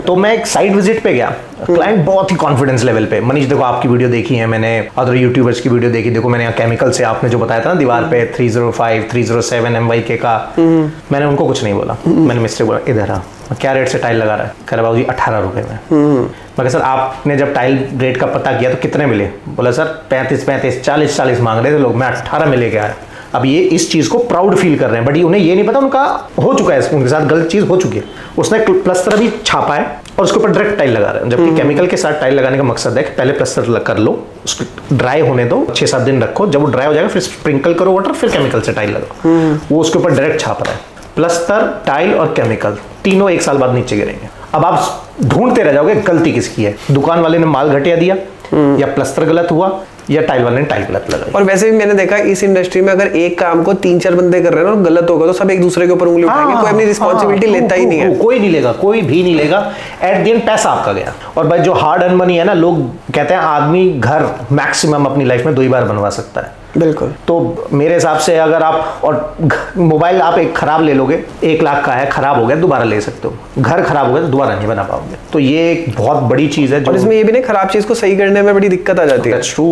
तो मैं एक साइट विजिट पे गया, क्लाइंट बहुत ही कॉन्फिडेंस लेवल पे, मनीष देखो आपकी वीडियो देखी है मैंने, अदर यूट्यूबर्स की वीडियो देखी, देखो मैंने यहाँ केमिकल से आपने जो बताया था ना दीवार पे 305 307 MYK का, मैंने उनको कुछ नहीं बोला, मैंने मिस्टेक बोला, इधर आ क्या रेट से टाइल लगा रहा है? कह रहा बाबू जी 18 रुपए में। मैं कहा सर आपने जब टाइल रेट का पता किया तो कितने मिले? बोला सर 35 40 मांग रहे थे लोग, मैं 18 में लेके आया। अब ये इस चीज को प्राउड फील कर रहे हैं, बट उन्हें ये नहीं पता उनका हो चुका है, उनके साथ गलत चीज हो चुकी है। उसने प्लास्टर भी छापा है और उसके ऊपर डायरेक्ट टाइल लगा रहे हैं, जबकि केमिकल के साथ टाइल लगाने का मकसद है कि पहले प्लास्टर कर लो, उसको ड्राई होने दो, 6-7 दिन रखो, जब वो ड्राई हो जाएगा फिर स्प्रिंकल करो वाटर, फिर केमिकल से टाइल लगाओ। वो उसके ऊपर डायरेक्ट छाप रहा है। प्लास्टर, टाइल और केमिकल तीनों 1 साल बाद नीचे गिरेंगे। अब आप ढूंढते रह जाओगे गलती किसकी है, दुकान वाले ने माल घटिया दिया, या प्लास्टर गलत हुआ, या टाइल वाले ने टाइल गलत लगाई। और वैसे भी मैंने देखा इस इंडस्ट्री में अगर एक काम को 3-4 बंदे कर रहे हैं और गलत होगा तो सब एक दूसरे के ऊपर उंगली उठाएंगे, कोई अपनी रिस्पॉन्सिबिलिटी लेता ही नहीं है। कोई नहीं लेगा, कोई भी नहीं लेगा। एट द एंड पैसा आपका गया। और भाई जो हार्ड अर्न मनी है ना, लोग कहते हैं आदमी घर मैक्सिमम अपनी लाइफ में 2 ही बार बनवा सकता है। बिल्कुल। तो मेरे हिसाब से अगर आप, और मोबाइल आप एक खराब ले लोगे, 1 लाख का है, खराब हो गया दोबारा ले सकते हो, घर खराब हो गया तो दोबारा नहीं बना पाओगे। तो ये एक बहुत बड़ी चीज है। और इसमें ये भी नहीं, खराब चीज को सही करने में बड़ी दिक्कत आ जाती है। ट्रू,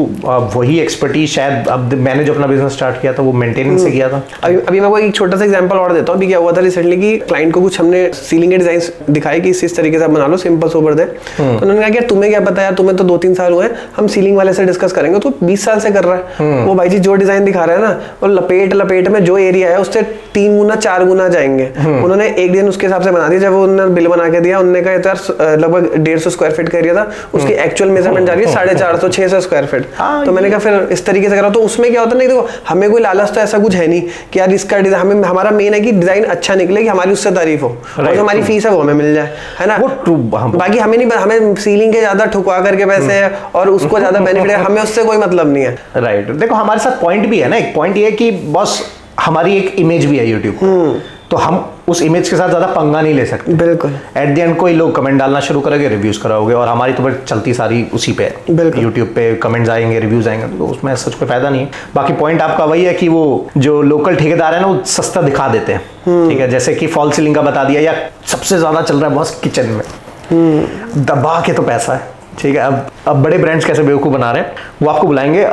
वही एक्सपर्टीज शायद, अब मैंने जो अपना बिजनेस स्टार्ट किया था वो मेंटेनेंस से किया था। अभी मैं एक छोटा सा एग्जांपल और देता हूँ। अभी क्या हुआ था रिसेंटली कि क्लाइंट को कुछ हमने सीलिंग के डिजाइन दिखाए कि इस तरीके से बना लो, सिंपल सोबर दे। तो उन्होंने कहा कि तुम्हें क्या पता यार, तुम्हें तो 2-3 साल हुए, हम सीलिंग वाले से डिस्कस करेंगे। तो 20 साल से कर रहा है वो भाई जी, जो डिजाइन दिखा रहा है ना, और लपेट में जो एरिया है उससे 3 गुना 4 गुना जाएंगे। उन्होंने एक दिन उसके हिसाब से बना दिया। जब उन्होंने बिल बना के दिया, उन्होंने कहा यार लगभग 150 स्क्वायर फीट का एरिया था, उसकी एक्चुअल मेजरमेंट जा रही है 450-600 स्क्वायर फीट। तो मैंने कहा फिर इस तरीके से करा। तो उसमें क्या होता है, नहीं देखो हमें कोई लालच तो ऐसा कुछ है नहीं कि यार इसका डिजाइन, हमें हमारा मेन है कि डिजाइन अच्छा निकले, कि हमारी उससे तारीफ हो, और जो हमारी फीस है वो हमें मिल जाए, है ना। बाकी हमें नहीं, हमें सीलिंग के ज्यादा ठुकवा करके पैसे और उसको ज्यादा बेनिफिट है, हमें उससे कोई मतलब नहीं है। राइट। देखो हमारे साथ पॉइंट भी है ना, एक पॉइंट ये कि बॉस हमारी एक इमेज भी है यूट्यूब, तो हम उस इमेज के साथ ज्यादा पंगा नहीं ले सकते। बिल्कुल। एट द एंड कोई लोग कमेंट डालना शुरू करेंगे, रिव्यूज कराओगे, और हमारी तो फिर चलती सारी उसी पे है। यूट्यूब पे कमेंट्स आएंगे, रिव्यूज आएंगे, तो उसमें सच कोई फायदा नहीं है। बाकी पॉइंट आपका वही है कि वो जो लोकल ठेकेदार है ना, वो सस्ता दिखा देते हैं, ठीक है, जैसे कि फॉल सीलिंग का बता दिया, या सबसे ज्यादा चल रहा है बस किचन में, दबा के तो पैसा है, ठीक है। अब बड़े ब्रांड्स कैसे बेवकूफ बना रहे हैं, वो आपको बुलाएंगे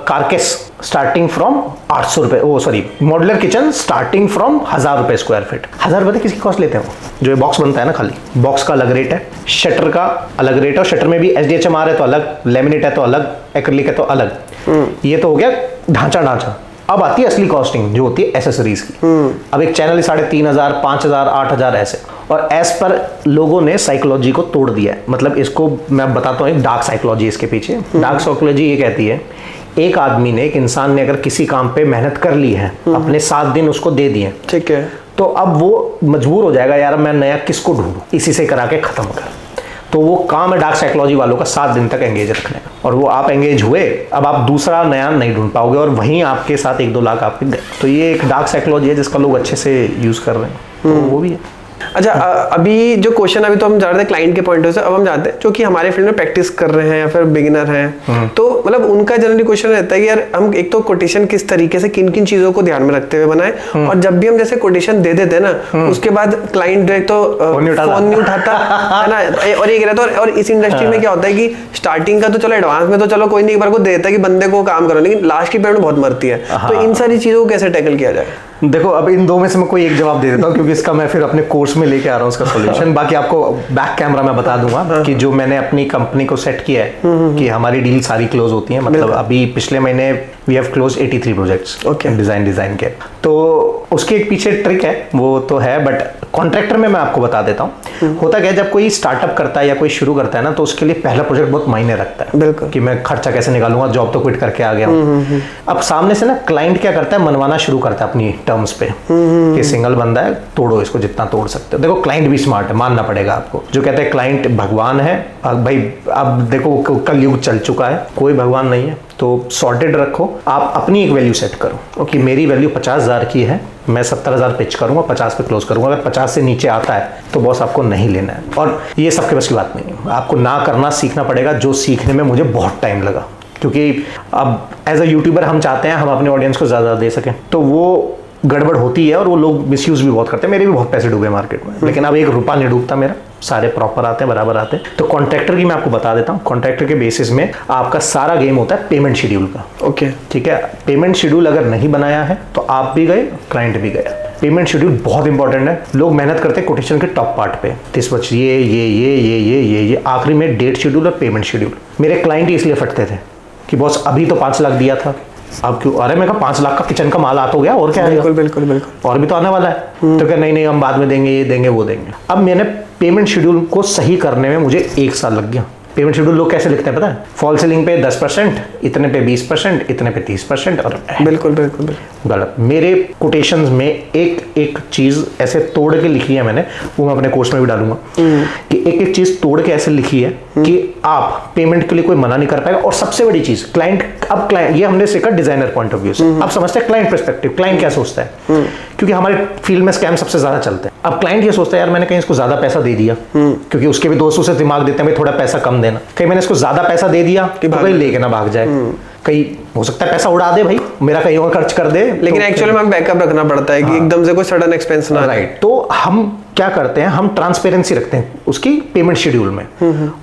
कारकेस स्टार्टिंग फ्रॉम 800 रुपए, oh sorry, modular kitchen starting from 1000 रुपए स्क्वायर फीट। 1000 रुपए किसकी कॉस्ट लेते हैं वो? जो ये बॉक्स बनता है ना, खाली बॉक्स का अलग रेट है, शटर का अलग रेट है, और शटर में भी SDHMR है तो अलग, लेमिनेट है तो अलग, एक्रिलिक है तो अलग। ये तो हो गया ढांचा। अब आती है असली कॉस्टिंग, जो होती है एसेसरीज की। अब एक चैनल 3500, 5000, 8000 ऐसे, और एज पर लोगों ने साइकोलॉजी को तोड़ दिया है। मतलब इसको मैं बताता हूँ, एक डार्क साइकोलॉजी इसके पीछे। डार्क साइकोलॉजी ये कहती है, एक आदमी ने, एक इंसान ने अगर किसी काम पे मेहनत कर ली है, अपने 7 दिन उसको दे दिए, ठीक है, तो अब वो मजबूर हो जाएगा, यार मैं नया किसको ढूंढूं, इसी से करा के खत्म कर। तो वो काम है डार्क साइकोलॉजी वालों का 7 दिन तक एंगेज रखने का, और वो आप एंगेज हुए, अब आप दूसरा नया नहीं ढूंढ पाओगे, और वहीं आपके साथ 1-2 लाख आपके गए। तो ये एक डार्क साइकोलॉजी है जिसका लोग अच्छे से यूज कर रहे हैं, तो वो भी है। अच्छा, अभी जो क्वेश्चन अभी तो हम जा रहे थे क्लाइंट के पॉइंट ऑफ से, अब हम जाते हैं जो कि हमारे फील्ड में प्रैक्टिस कर रहे हैं या फिर बिगिनर हैं, तो मतलब उनका जनरली क्वेश्चन रहता है कि यार हम एक तो कोटेशन किस तरीके से किन किन चीजों को ध्यान में रखते हुए बनाए, और जब भी हम जैसे कोटेशन दे देते हैं ना, उसके बाद क्लाइंट डायरेक्ट तो फोन नहीं उठाता है ना। और एक रहता है, और इस इंडस्ट्री में क्या होता है कि स्टार्टिंग का तो चलो, एडवांस में तो चलो कोई नहीं, एक बार को देता है कि बंदे को काम करो, लेकिन लास्ट की पेमेंट बहुत मरती है। तो इन सारी चीजों को कैसे टैकल किया जाए? देखो, अब इन दो में से मैं कोई एक जवाब दे देता हूँ, क्योंकि इसका मैं फिर अपने कोर्स में लेके आ रहा हूँ उसका सॉल्यूशन। बाकी आपको बैक कैमरा में बता दूंगा कि जो मैंने अपनी कंपनी को सेट किया है कि हमारी डील सारी क्लोज होती है। मतलब अभी पिछले महीने we have close 83 projects design के। तो उसके एक पीछे ट्रिक है, वो तो है, बट कॉन्ट्रैक्टर में मैं आपको बता देता हूँ, होता क्या है जब कोई स्टार्टअप करता है या कोई शुरू करता है ना, तो उसके लिए पहला प्रोजेक्ट बहुत मायने रखता है। बिल्कुल, कि मैं खर्चा कैसे निकालूंगा, जॉब तो क्विट करके आ गया हूँ। अब सामने से ना क्लाइंट क्या करता है, मनवाना शुरू करता है अपनी टर्म्स पे कि सिंगल बंदा है, तोड़ो इसको जितना तोड़ सकते हो। देखो क्लाइंट भी स्मार्ट है, मानना पड़ेगा आपको, जो कहते हैं क्लाइंट भगवान है। भाई अब देखो कलयुग चल चुका है, कोई भगवान नहीं है, तो सॉर्टेड रखो। आप अपनी एक वैल्यू सेट करो कि मेरी वैल्यू 50,000 की है, मैं 70,000 पिच करूंगा, 50 पे क्लोज करूंगा। अगर 50 से नीचे आता है तो बॉस आपको नहीं लेना है। और ये सबके बस की बात नहीं है, आपको ना करना सीखना पड़ेगा, जो सीखने में मुझे बहुत टाइम लगा। क्योंकि अब एज अ यूट्यूबर हम चाहते हैं हम अपने ऑडियंस को ज़्यादा दे सकें, तो वो गड़बड़ होती है और वो लोग मिसयूज भी बहुत करते हैं। मेरे भी बहुत पैसे डूबे मार्केट में, लेकिन अब 1 रुपया नहीं डूबता मेरा, सारे प्रॉपर आते हैं, बराबर आते हैं। तो कॉन्ट्रैक्टर की मैं आपको बता देता हूँ, कॉन्ट्रैक्टर के बेसिस में आपका सारा गेम होता है पेमेंट शेड्यूल का। ओके, ठीक है। पेमेंट शेड्यूल अगर नहीं बनाया है तो आप भी गए, क्लाइंट भी गया। पेमेंट शेड्यूल बहुत इंपॉर्टेंट है। लोग मेहनत करते हैं कोटेशन के टॉप पार्ट पे, 30 बच ये आखिरी में डेट शेड्यूल और पेमेंट शेड्यूल। मेरे क्लाइंट ही इसलिए फटते थे कि बॉस अभी तो 5 लाख दिया था, अब क्यों? अरे मैं कहा 5 लाख का किचन का माल आ तो गया, और क्या है? बिल्कुल बिल्कुल बिल्कुल, और भी तो आने वाला है। तो क्या नहीं हम बाद में देंगे, ये देंगे वो देंगे। अब मैंने पेमेंट शेड्यूल को सही करने में मुझे 1 साल लग गया। पेमेंट शेड्यूल लोग कैसे लिखते हैं पता है? फॉल सीलिंग पे 10%, इतने पे 20%, इतने पे 30%, और बिल्कुल बिल्कुल गलत। मेरे कोटेशंस में एक चीज ऐसे तोड़ के लिखी है मैंने, वो मैं अपने कोर्स में भी डालूंगा कि एक चीज तोड़ के ऐसे लिखी है कि आप पेमेंट के लिए कोई मना नहीं कर पाएगा। और सबसे बड़ी चीज क्लाइंट, अब क्लाइंट, ये हमने सीखा डिजाइनर पॉइंट ऑफ व्यू से। अब समझते हैं क्लाइंट पर्सपेक्टिव, क्लाइंट क्या सोचता है, क्योंकि हमारे फील्ड में स्कैम सबसे ज्यादा चलते हैं। अब क्लाइंट ये सोचता है यार मैंने कहीं इसको ज्यादा पैसा दे दिया, क्योंकि उसके भी दोस्तों से दिमाग देते हैं भाई थोड़ा पैसा कम देना, कहीं मैंने इसको ज्यादा पैसा दे दिया कि भाई लेके ना भाग जाए, कहीं हो सकता है पैसा उड़ा दे भाई, मेरा कहीं और खर्च कर दे। लेकिन एक्चुअली में बैकअप रखना पड़ता है कि एकदम से कोई सडन एक्सपेंस ना। राइट, तो हम क्या करते हैं, हम ट्रांसपेरेंसी रखते हैं उसकी पेमेंट शेड्यूल में।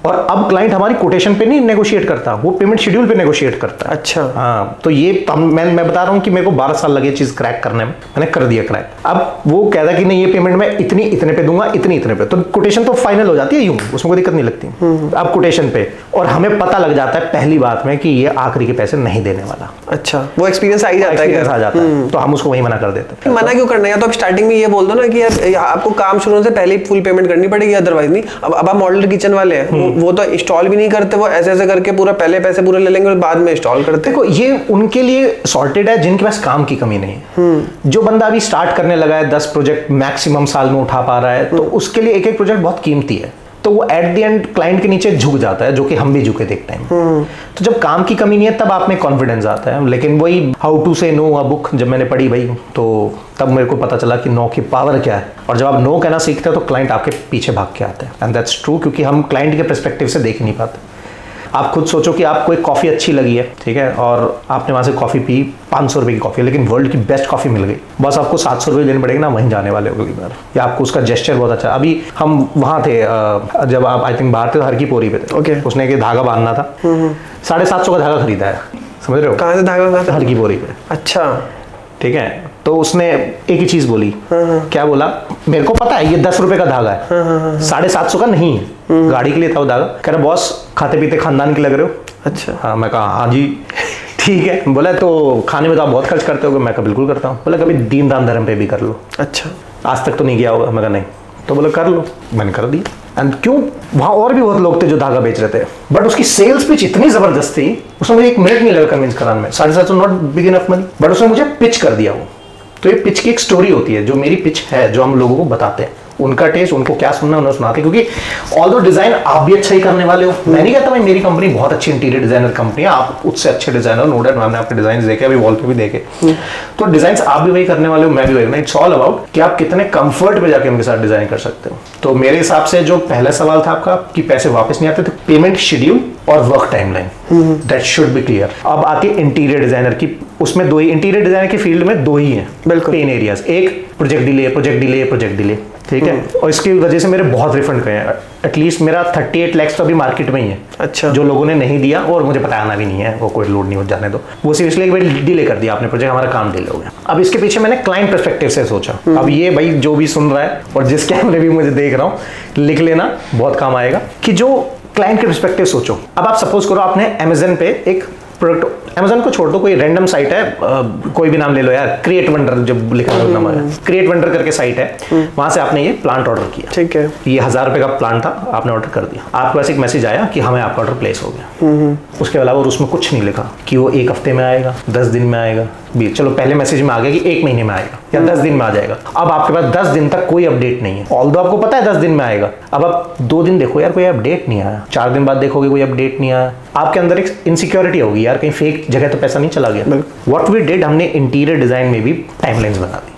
और अब क्लाइंट हमारी कोटेशन पे नहीं नेगोशिएट करता, वो पेमेंट शेड्यूल पे नेगोशिएट करता है। अच्छा, हाँ, तो ये मैं बता रहा हूँ कि मेरे को 12 साल लगे चीज क्रैक करने में, मैंने कर दिया क्रैक। अब वो कहता है कि नहीं ये पेमेंट मैं इतने पे दूंगा, इतने पे, तो कोटेशन तो फाइनल हो जाती है यूं, उसमें कोई दिक्कत नहीं लगती। अब कोटेशन पे, और हमें पता लग जाता है पहली बात में कि ये आखिरी के पैसे नहीं देने वाला। अच्छा, वो एक्सपीरियंस आ ही जाता है, आ जाता है, तो हम उसको वही मना कर देते हैं। मना क्यों करना है? तो अब स्टार्टिंग में ये बोल दो ना कि यार आपको काम शुरू होने से पहले ही फुल पेमेंट करनी पड़ेगी, अदरवाइज नहीं। अब आप मॉडल किचन वाले हैं, वो तो इंस्टॉल भी नहीं करते, वो ऐसे करके पूरा पहले पैसे पूरे ले लेंगे और बाद में इंस्टॉल करते। देखो ये उनके लिए सॉर्टेड है जिनके पास काम की कमी नहीं है। जो बंदा अभी स्टार्ट करने लगा है, 10 प्रोजेक्ट मैक्सिमम साल में उठा पा रहा है, तो उसके लिए एक प्रोजेक्ट बहुत कीमती है, तो वो एट द एंड क्लाइंट के नीचे झुक जाता है, जो कि हम भी झुके देखते हैं। तो जब काम की कमी नहीं है तब आप में कॉन्फिडेंस आता है। लेकिन वही हाउ टू से नो अ बुक जब मैंने पढ़ी भाई, तो तब मेरे को पता चला कि नो की पावर क्या है। और जब आप नो कहना सीखते हैं तो क्लाइंट आपके पीछे भाग के आते हैं, एंड दैट्स ट्रू, क्योंकि हम क्लाइंट के पर्सपेक्टिव से देख नहीं पाते। आप खुद सोचो कि आपको एक कॉफ़ी अच्छी लगी है, ठीक है, और आपने वहाँ से कॉफ़ी पी, 500 रुपये की कॉफ़ी, लेकिन वर्ल्ड की बेस्ट कॉफ़ी मिल गई, बस आपको 700 रुपये देने पड़ेगे ना, वहीं जाने वाले हो अगली बार, या आपको उसका जेस्चर बहुत अच्छा। अभी हम वहाँ थे जब आप आई थिंक बाहर थे, हर की पोरी पे थे। ओके, उसने एक धागा बांधना था, 750 का धागा खरीदा है, समझ रहे हो? कहाँ से धागा? हर की पोरी पे। अच्छा, ठीक है, तो उसने एक ही चीज बोली। क्या बोला? मेरे को पता है ये 10 रुपए का धागा है, 750 का नहीं है, गाड़ी के लिए था वो धागा। कह रहा बॉस खाते पीते खानदान के लग रहे हो। अच्छा, हाँ, मैं कहा हाँ जी ठीक है। बोला तो खाने में तो आप बहुत खर्च करते हो। मैं कहा बिल्कुल करता हूँ। बोला कभी दीन दान धर्म पे भी कर लो। अच्छा, आज तक तो नहीं किया होगा। मैं कहा नहीं। तो बोला कर लो। मैंने कर दिया। एंड क्यों, वहाँ और भी बहुत लोग थे जो धागा बेच रहे थे, बट उसकी सेल्स पिच इतनी जबरदस्त थी, उसमें मुझे 1 मिनट नहीं लगा कन्विंस कराने में। 750 not big enough money, but उसने मुझे पिच कर दिया वो। तो ये पिच की एक स्टोरी होती है, जो मेरी पिच है, जो हम लोगों को बताते हैं, उनका टेस्ट, उनको क्या सुनना है उन्हें सुनाते हैं। क्योंकि ऑल्दो डिजाइन आप भी अच्छा ही करने वाले हो, मैं नहीं कहता भाई मेरी कंपनी बहुत अच्छी इंटीरियर डिजाइनर कंपनी है, आप उससे अच्छे डिजाइनर, नो डाउट, मैंने आपके डिजाइन देखे, अभी वॉल पे भी देखे, तो डिजाइन आप भी वही करने वाले हो, मैं भी वही। इट्स ऑल अबाउट कि आप कितने कंफर्ट पे जाके उनके साथ डिजाइन कर सकते हो। तो मेरे हिसाब से जो पहला सवाल था आपका कि पैसे वापस नहीं आते, तो पेमेंट शेड्यूल और work timeline, that should be clear. अब आती है इंटीरियर डिजाइनर की, उसमें 2 ही इंटीरियर डिजाइनर की फील्ड में 2 ही हैं बिल्कुल पेन एरियाज। एक project delay, project delay, project delay, ठीक है, और इसकी वजह से मेरे बहुत रिफंड गए हैं। एटलीस्ट मेरा 38 लाख तो अभी मार्केट में ही है। अच्छा, जो लोगों ने नहीं दिया, और मुझे पता आना भी नहीं है, वो कोई लोड नहीं हो जाने दो, वो सिर्फ इसलिए कि डिले कर दिया आपने प्रोजेक्ट, हमारा काम डिले हो गया। अब इसके पीछे मैंने क्लाइंट पर्सपेक्टिव से सोचा। अब ये भाई जो भी सुन रहा है और जिस कैमरे भी मुझे देख रहा हूँ, लिख लेना, बहुत काम आएगा। कि जो क्लाइंट के पर्सपेक्टिव सोचो। अब आप सपोज करो आपने अमेज़न पे एक प्रोडक्ट अमेज़न को छोड़ दो, कोई रैंडम साइट है, कोई भी नाम ले लो यार, क्रिएट वंडर, जब लिखा है नाम है, क्रिएट वंडर करके साइट है, वहां से आपने ये प्लांट ऑर्डर किया, ठीक है, ये 1000 रुपए का प्लांट था, आपने ऑर्डर कर दिया, आपके पास एक मैसेज आया कि हमें आपका ऑर्डर प्लेस हो गया। उसके अलावा उसमें कुछ नहीं लिखा कि वो 1 हफ्ते में आएगा, 10 दिन में आएगा, चलो पहले मैसेज में आ गया कि 1 महीने में आएगा या 10 दिन में आ जाएगा। अब आपके पास 10 दिन तक कोई अपडेट नहीं है, ऑल्दो आपको पता है 10 दिन में आएगा। अब आप 2 दिन देखो यार कोई अपडेट नहीं आया, 4 दिन बाद देखोगे कोई अपडेट नहीं आया, आपके अंदर एक इनसिक्योरिटी होगी यार, कहीं फेक जगह तो पैसा नहीं चला गया। व्हाट वी डिड, हमने इंटीरियर डिजाइन में भी टाइमलाइंस बना दी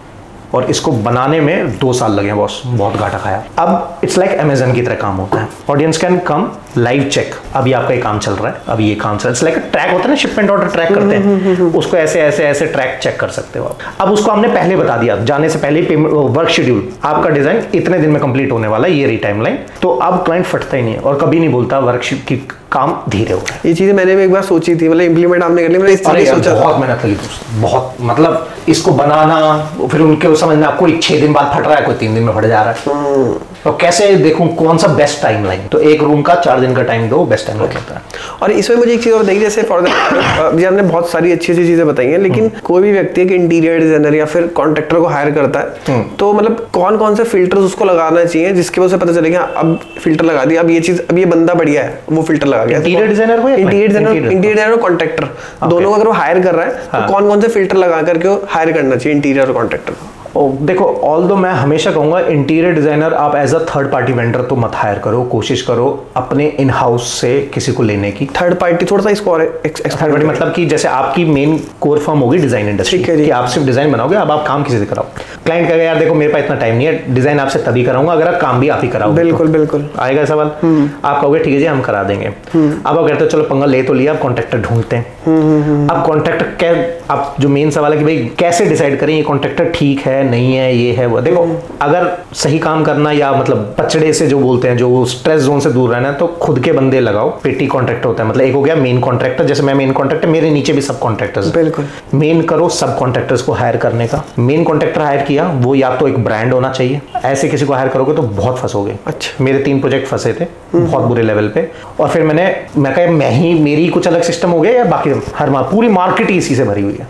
और इसको बनाने में 2 साल लगे बॉस, बहुत घाटा खाया। अब इट्स लाइक अमेज़न की तरह काम होता है, audience can come live check, अभी आपका ये काम चल रहा है, अभी ये काम चल रहा है, इट्स लाइक ट्रैक होता है ना, शिपमेंट ऑर्डर ट्रैक करते हैं, उसको ऐसे ऐसे ऐसे ट्रैक चेक कर सकते हो आप। अब उसको हमने पहले बता दिया, जाने से पहले वर्क शेड्यूल, आपका डिजाइन इतने दिन में कंप्लीट होने वाला है, ये रही टाइमलाइन, तो अब क्लाइंट फटता ही नहीं है और कभी नहीं बोलता वर्क की काम धीरे हो रहा है। ये चीजें मैंने भी एक बार सोची थी, मतलब इंप्लीमेंट आपने कर ली, मैंने इस तरह सोचा, बहुत मेहनत लगी, बहुत, मतलब इसको बनाना, फिर उनके समझना, कोई 6 दिन बाद फट रहा है, कोई 3 दिन में फट जा रहा है, तो कैसे देखूं कौन सा बेस्ट टाइमलाइन, तो एक रूम का 4 दिन का टाइम दो, बेस्ट टाइमलाइन होता है। और इसमें मुझे एक चीज और देखी, जैसे फॉर एग्जांपल हमने बहुत सारी अच्छी अच्छी चीजें बताई हैं, लेकिन कोई भी व्यक्ति एक इंटीरियर डिजाइनर या फिर कॉन्ट्रैक्टर को हायर करता है, तो मतलब कौन कौन से फिल्टर्स उसको लगाना चाहिए जिसके वजह से पता चलेगा अब फिल्टर लगा दिया, अब ये चीज, अब ये बंदा बढ़िया है, वो फिल्टर लगा गया। इंटीरियर डिजाइनर को, इंटीरियर और कॉन्ट्रैक्टर दोनों को अगर वो हायर कर रहा है, तो कौन कौन से फिल्टर लगा करके हायर करना चाहिए इंटीरियर और कॉन्ट्रैक्टर को? देखो, ऑल्दो मैं हमेशा कहूंगा इंटीरियर डिजाइनर आप as a third party vendor तो मत हायर करो, कोशिश करो अपने इन हाउस से किसी को लेने की। थर्ड पार्टी थोड़ा सा इसको और थर्ड पार्टी मतलब कि जैसे आपकी मेन कोर फर्म होगी डिजाइन इंडस्ट्री कि आप सिर्फ डिजाइन बनाओगे, अब आप काम किसी से कराओ। क्लाइंट कहेगा यार देखो मेरे पास इतना टाइम नहीं है, डिजाइन आपसे तभी कराऊंगा अगर आप काम भी आप ही कराओ। बिल्कुल बिल्कुल आएगा सवाल, आप कहोगे ठीक है जी हम करा देंगे। अब आप कहते हो चलो पंगा ले तो लिया, अब कॉन्ट्रैक्टर ढूंढते हैं। अब कॉन्ट्रैक्टर आप जो मेन सवाल है कि भाई कैसे डिसाइड करें ये कॉन्ट्रैक्टर ठीक है नहीं है, ये है वो। देखो अगर सही काम करना या मतलब पचड़े से जो बोलते हैं, जो स्ट्रेस जोन से दूर रहना, तो खुद के बंदे लगाओ। पेटी कॉन्ट्रैक्टर होता है, मतलब एक हो गया मेन कॉन्ट्रैक्टर, जैसे मैं मेन कॉन्ट्रैक्टर, मेरे नीचे भी सब कॉन्ट्रैक्टर्स। बिल्कुल मेन करो सब कॉन्ट्रैक्टर्स को हायर करने का। मेन कॉन्ट्रैक्टर हायर किया, वो या तो एक ब्रांड होना चाहिए, ऐसे किसी को हायर करोगे तो बहुत फंसोगे। अच्छा, मेरे 3 प्रोजेक्ट फंसे थे बहुत बुरे लेवल पे, और फिर मैं कहा मेरी कुछ अलग सिस्टम हो गया या बाकी हर पूरी मार्केट ही इसी से भरी हुई है।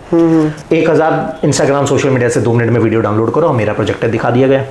1000 इंस्टाग्राम सोशल मीडिया से 2 मिनट में वीडियो डाउनलोड करो, मेरा प्रोजेक्ट दिखा दिया गया।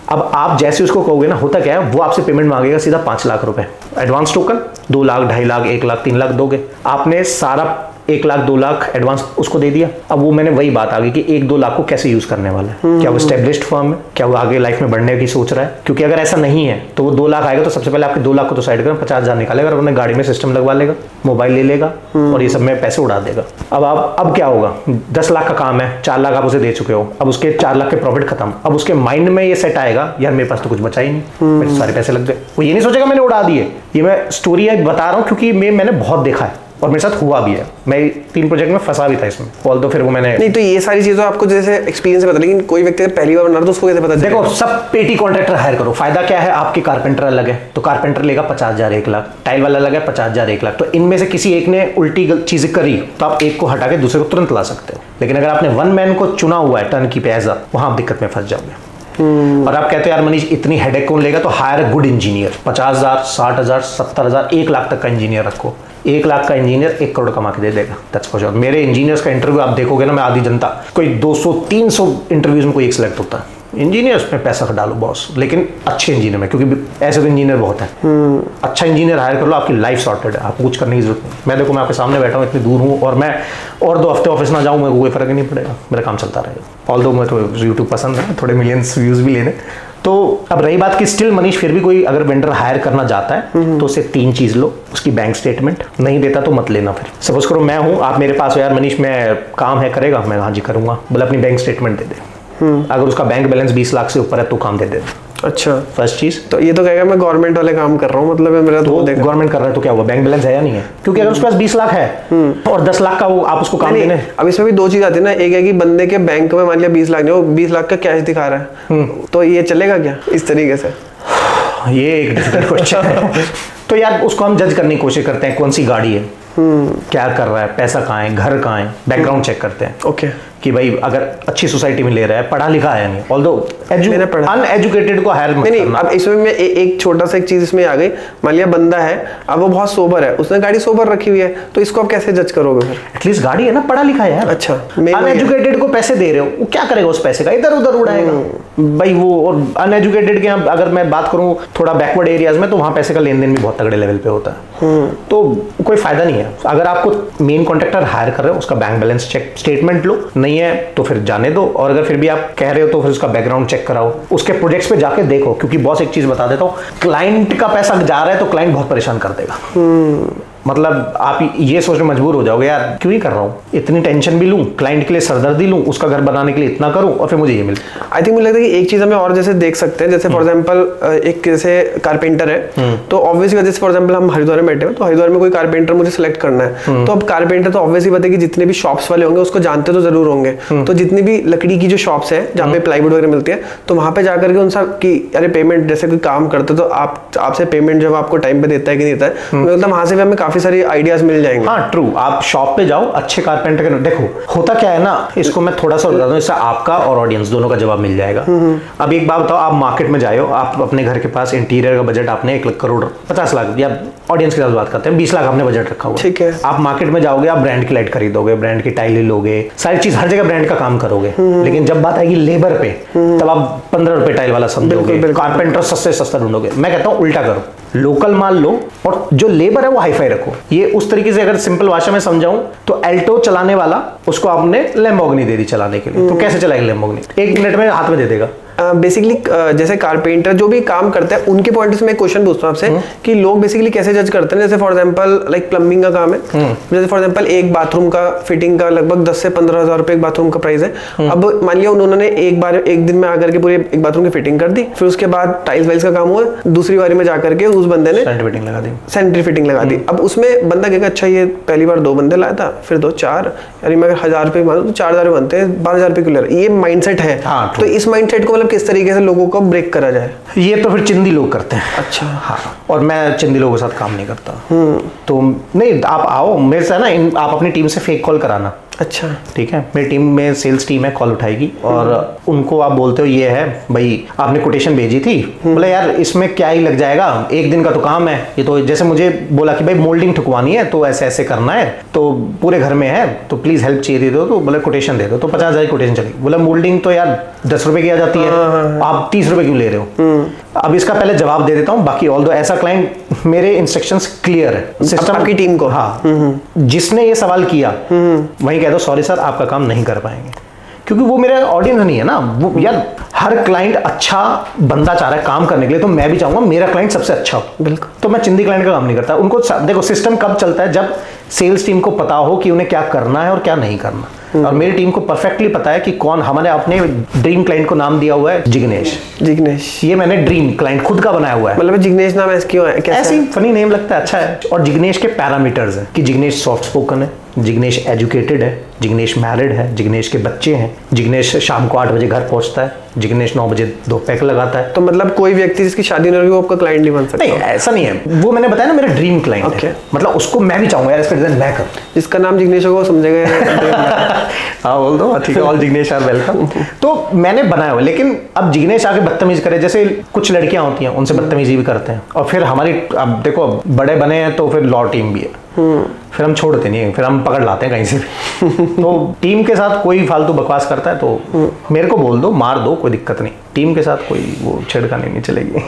अब आप जैसे उसको कहोगे ना, होता क्या है, वो आपसे पेमेंट मांगेगा सीधा 5 लाख रुपए एडवांस टोकन, 2 लाख 2.5 लाख 1 लाख 3 लाख दोगे। आपने सारा 1 लाख 2 लाख एडवांस उसको दे दिया। अब वो मैंने वही बात आ गई कि 1-2 लाख को कैसे यूज करने वाला है, क्या वो एस्टेब्लिश्ड फर्म है, क्या वो आगे लाइफ में बढ़ने की सोच रहा है? क्योंकि अगर ऐसा नहीं है तो वो 2 लाख आएगा तो सबसे पहले आपके 2 लाख को तो साइड कर 50,000 निकालेगा और अपने गाड़ी में सिस्टम लगवा लेगा, मोबाइल ले लेगा और ये सब में पैसे उड़ा देगा। अब क्या होगा, 10 लाख का काम है, 4 लाख आप उसे दे चुके हो, अब उसके 4 लाख के प्रॉफिट खत्म। अब उसके माइंड में ये सेट आएगा यार मेरे पास तो कुछ बचा ही नहीं, मेरे सारे पैसे लग गए। वो ये नहीं सोचेगा मैंने उड़ा दिए। ये मैं स्टोरी बता रहा हूँ क्योंकि मैंने बहुत देखा है और मेरे साथ हुआ भी है। मैं 3 प्रोजेक्ट में फंसा भी था इसमें, ऑल तो फिर वो मैंने नहीं, तो ये सारी चीजें आपको जैसे एक्सपीरियंस से पता, लेकिन कोई व्यक्ति अगर पहली बार बना रहा तो उसको कैसे पता? देखो सब पेटी कॉन्ट्रैक्टर हायर करो, फायदा क्या है, आपके कारपेंटर अलग है तो कारपेंटर लेगा 50,000 1 लाख, टाइल वाला अलग है 50,000 1 लाख। तो इनमें से किसी एक ने उल्टी चीजें करी तो आप एक को हटा के दूसरे को तुरंत ला सकते हो। लेकिन अगर आपने 1 मैन को चुना हुआ है टर्न की पैसा, वहां आप दिक्कत में फंस जाओगे। और आप कहते हो यार मनीष इतनी हेडेक कौन लेगा, तो हायर गुड इंजीनियर। 50,000 60,000 70,000 1 लाख तक का इंजीनियर रखो। 1 लाख का इंजीनियर 1 करोड़ कमा के दे देगा। That's for sure. मेरे इंजीनियर्स का इंटरव्यू आप देखोगे ना, मैं आधी जनता, कोई 200-300 इंटरव्यूज में कोई एक सिलेक्ट होता है। इंजीनियर्स में पैसा डालो बॉस, लेकिन अच्छे इंजीनियर में, क्योंकि ऐसे तो इंजीनियर बहुत है। अच्छा इंजीनियर हायर कर लो, आपकी लाइफ सॉर्टेड है, आपको कुछ करने की जरूरत नहीं। मैं देखो मैं आपके सामने बैठा हूँ, इतनी दूर हूँ, और मैं और 2 हफ्ते ऑफिस ना जाऊँ, मेरे को कोई फर्क ही नहीं पड़ेगा, मेरा काम चलता रहेगा। ऑल्दो मैं तो यूट्यूब पसंद है, थोड़े मिलियंस व्यूज भी लेने। तो अब रही बात कि स्टिल मनीष फिर भी कोई अगर वेंडर हायर करना चाहता है तो उससे 3 चीज लो, उसकी बैंक स्टेटमेंट, नहीं देता तो मत लेना। फिर सपोज करो मैं हूँ, आप मेरे पास हो, यार मनीष मैं काम है करेगा, मैं हाँ जी करूंगा, बोले अपनी बैंक स्टेटमेंट दे दे। अगर उसका बैंक बैलेंस 20 लाख से ऊपर है तो काम दे दे। अच्छा, फर्स्ट चीज तो ये तो कहेगा मैं गवर्नमेंट वाले काम कर रहा हूँ, मतलब मेरा तो गवर्नमेंट कर रहा है तो क्या हुआ, बैंक बैलेंस है या नहीं है? क्योंकि अगर उसके पास 20 लाख है और 10 लाख का वो आप उसको काम देने। अब इसमें भी 2 चीज आती है ना, एक है कि बंदे के बैंक में मान लिया 20 लाख नहीं, वो 20 लाख का कैश दिखा रहा है, तो ये चलेगा क्या इस तरीके से? ये एक डिफिकल्ट क्वेश्चन है। तो यार उसको हम जज करने की कोशिश करते हैं, कौन सी गाड़ी है, क्या कर रहा है, पैसा कहाँ है, घर कहाँ है, बैकग्राउंड चेक करते हैं। ओके, कि भाई अगर अच्छी सोसाइटी में ले रहा है, पढ़ा लिखा है नहीं, ऑल्दो अनएजुकेटेड को हायर मत करना। अब इसमें मैं एक छोटा सा एक चीज इसमें आ गई, मान लिया बंदा है, अब वो बहुत सोबर है, उसने गाड़ी सोबर रखी हुई है, तो इसको आप कैसे जज करोगे फिर? एटलीस्ट गाड़ी है ना, पढ़ा लिखा है यार। अच्छा, अनएजुकेटेड को पैसे दे रहे हो, वो क्या करेगा उस पैसे का? इधर उधर उड़ाएगा भाई वो। और अनएजुकेटेड के अगर मैं बात करूं थोड़ा बैकवर्ड एरियाज में, तो वहां पैसे का लेन देन भी बहुत तगड़े लेवल पे होता है, तो कोई फायदा नहीं है। अगर आपको मेन कॉन्ट्रैक्टर हायर कर रहे हो, उसका बैंक बैलेंस चेक स्टेटमेंट लो, नहीं है तो फिर जाने दो, और अगर फिर भी आप कह रहे हो तो फिर उसका बैकग्राउंड चेक कराओ, उसके प्रोजेक्ट्स पे जाके देखो। क्योंकि बॉस एक चीज बता देता हूं, क्लाइंट का पैसा जा रहा है तो क्लाइंट बहुत परेशान कर देगा। मतलब आप ये सोचने मजबूर हो जाओगे, यार क्यों ही कर रहा हूँ, इतनी टेंशन भी लूं, क्लाइंट के लिए सरदर्दी लूं, उसका घर बनाने के लिए इतना करूं, और फिर मुझे ये मिले। आई थिंक मुझे लगता है कि एक चीज हमें और जैसे देख सकते हैं, जैसे फॉर एग्जांपल एक जैसे कारपेंटर है, तो ऑब्वियसली वजह से फॉर एग्जांपल हम हरिद्वार में बैठे हैं, तो हरिद्वार में कोई कारपेंटर मुझे सिलेक्ट करना है, तो अब कारपेंटर तो ऑब्वियसली पता है कि जितने भी शॉप्स वाले होंगे उसको जानते तो जरूर होंगे, तो जितनी भी लकड़ी की जो शॉप्स है जहाँ पे प्लाईवुड वगैरह मिलती है, तो वहां पे जाकर के उनसे कि अरे पेमेंट, जैसे कोई काम करते तो आपसे पेमेंट जब आपको टाइम पे देता है कि नहीं देता है, मुझे लगता है वहां से भी हमें काफी सारी आइडियाज मिल जाएंगे। हाँ ट्रू, आप शॉप पे जाओ, अच्छे कारपेंटर के देखो। होता क्या है ना, इसको मैं थोड़ा सा बता दूं, इससे आपका और ऑडियंस दोनों का जवाब मिल जाएगा। अब एक बात बताओ, आप मार्केट में जाओ, आप अपने घर के पास इंटीरियर का बजट आपने 1 करोड़ 50 लाख, या ऑडियंस के साथ बात करते हैं 20 लाख आपने बजट रखा हुआ, ठीक है। आप मार्केट में जाओगे, आप ब्रांड की लाइट खरीदोगे, ब्रांड की टाइल लोगे, सारी चीज हर जगह ब्रांड का काम करोगे, लेकिन जब बात आएगी लेबर पे, तब आप 15 रुपए टाइल वाला समझोगे, कारपेंटर सस्ते सस्ता ढूंढोगे। मैं कहता हूँ उल्टा करो, लोकल माल लो और जो लेबर है वो हाईफाई रखो। ये उस तरीके से अगर सिंपल भाषा में समझाऊं तो एल्टो चलाने वाला, उसको आपने लैम्बोर्गिनी दे दी चलाने के लिए, तो कैसे चलाएगा लैम्बोर्गिनी? 1 मिनट में हाथ में दे देगा। बेसिकली जैसे कारपेंटर जो भी काम करते हैं उनके पॉइंट से मैं क्वेश्चन पूछता हूं आपसे कि लोग बेसिकली कैसे जज करते हैं? जैसे फॉर एग्जांपल लाइक प्लम्बिंग का काम है, जैसे फॉर एग्जांपल एक बाथरूम का फिटिंग का लगभग 10 से 15 हजार रुपए एक बाथरूम का प्राइस है। अब मान लिया उन्होंने एक दिन में आकर के पूरे एक बाथरूम की फिटिंग कर दी, फिर उसके बाद टाइल्स वाइल्स का काम हुआ, दूसरी बारी में जाकर के उस बंदे ने सेंट्री फिटिंग लगा दी। अब उसमें बंदा कहेगा अच्छा ये पहली बार 2 बंदे लाया था, फिर 2 4, यानी मैं अगर 1000 रुपए मानूं तो 4000 बनते हैं, 12000 रुपए क्यों ले रहा है? ये माइंडसेट है। तो इस माइंडसेट को मतलब किस तरीके से लोगों को ब्रेक करा जाए? ये तो फिर चिंदी लोग करते हैं। अच्छा, हाँ, और मैं चिंदी लोगों के साथ काम नहीं करता। तो नहीं, आप आओ मेरे से ना, आप अपनी टीम से फेक कॉल कराना। अच्छा, ठीक है, मेरी टीम में सेल्स टीम है, कॉल उठाएगी और उनको आप बोलते हो ये है भाई, आपने कोटेशन भेजी थी, बोले यार इसमें क्या ही लग जाएगा, 1 दिन का तो काम है ये। तो जैसे मुझे बोला कि भाई मोल्डिंग ठुकवानी है तो ऐसे ऐसे करना है, तो पूरे घर में है, तो प्लीज हेल्प चाहिए दो, तो बोले कोटेशन दे दो, तो 50,000 कोटेशन चलेगी। बोला मोल्डिंग तो यार 10 रुपए की आ जाती है, आप 30 रुपए क्यों ले रहे हो? अब इसका पहले जवाब दे देता हूँ, बाकी ऑल्दो ऐसा क्लाइंट मेरे इंस्ट्रक्शंस क्लियर है सिस्टम आपकी टीम को। हाँ, जिसने ये सवाल किया वही कह दो सॉरी सर आपका काम नहीं कर पाएंगे, क्योंकि वो मेरा ऑडियंस नहीं है ना। वो यार हर क्लाइंट अच्छा बंदा चाह रहा है काम करने के लिए, तो मैं भी चाहूंगा मेरा क्लाइंट सबसे अच्छा हो। बिल्कुल। तो मैं चिंदी क्लाइंट का काम नहीं करता। उनको देखो सिस्टम कब चलता है, जब सेल्स टीम को पता हो कि उन्हें क्या करना है और क्या नहीं करना। और मेरी टीम को परफेक्टली पता है कि कौन, हमारे अपने ड्रीम क्लाइंट को नाम दिया हुआ है जिग्नेश। ये मैंने ड्रीम क्लाइंट खुद का बनाया हुआ है। मतलब जिग्नेश नाम ऐसे क्यों है? ऐसे ही फनी नेम लगता है, अच्छा है। और जिग्नेश के पैरामीटर्स हैं कि जिग्नेश सॉफ्ट स्पोकन है, जिग्नेश एजुकेटेड है, जिग्नेश मैरिड है, जिग्नेश के बच्चे हैं, जिग्नेश शाम को 8 बजे घर पहुंचता है, जिग्नेश 9 बजे 2 पैक लगाता है। तो मतलब कोई व्यक्ति जिसकी शादी नहीं होगी वो आपका क्लाइंट नहीं बन सकता? नहीं, ऐसा नहीं है, वो मैंने बताया ना मेरा ड्रीम क्लाइंट है, मतलब उसको मैं भी चाहूंगा यार इसका डिजाइन मैं करूं। जिसका नाम जिग्नेश होगा वो समझेगा। हाँ बोल दो, ठीक है, ऑल जिग्नेश आर वेलकम। तो मैंने बनाया हुआ, लेकिन अब जिग्नेश आके बदतमीज करे, जैसे कुछ लड़कियां होती हैं उनसे बदतमीजी भी करते हैं, और फिर हमारी, अब देखो बड़े बने हैं तो फिर लॉ टीम भी है, फिर हम छोड़ते नहीं है, फिर हम पकड़ लाते हैं कहीं से भी। तो टीम के साथ कोई फालतू बकवास करता है तो मेरे को बोल दो, मार दो, कोई दिक्कत नहीं। टीम के साथ कोई वो छेड़खानी नहीं चलेगी।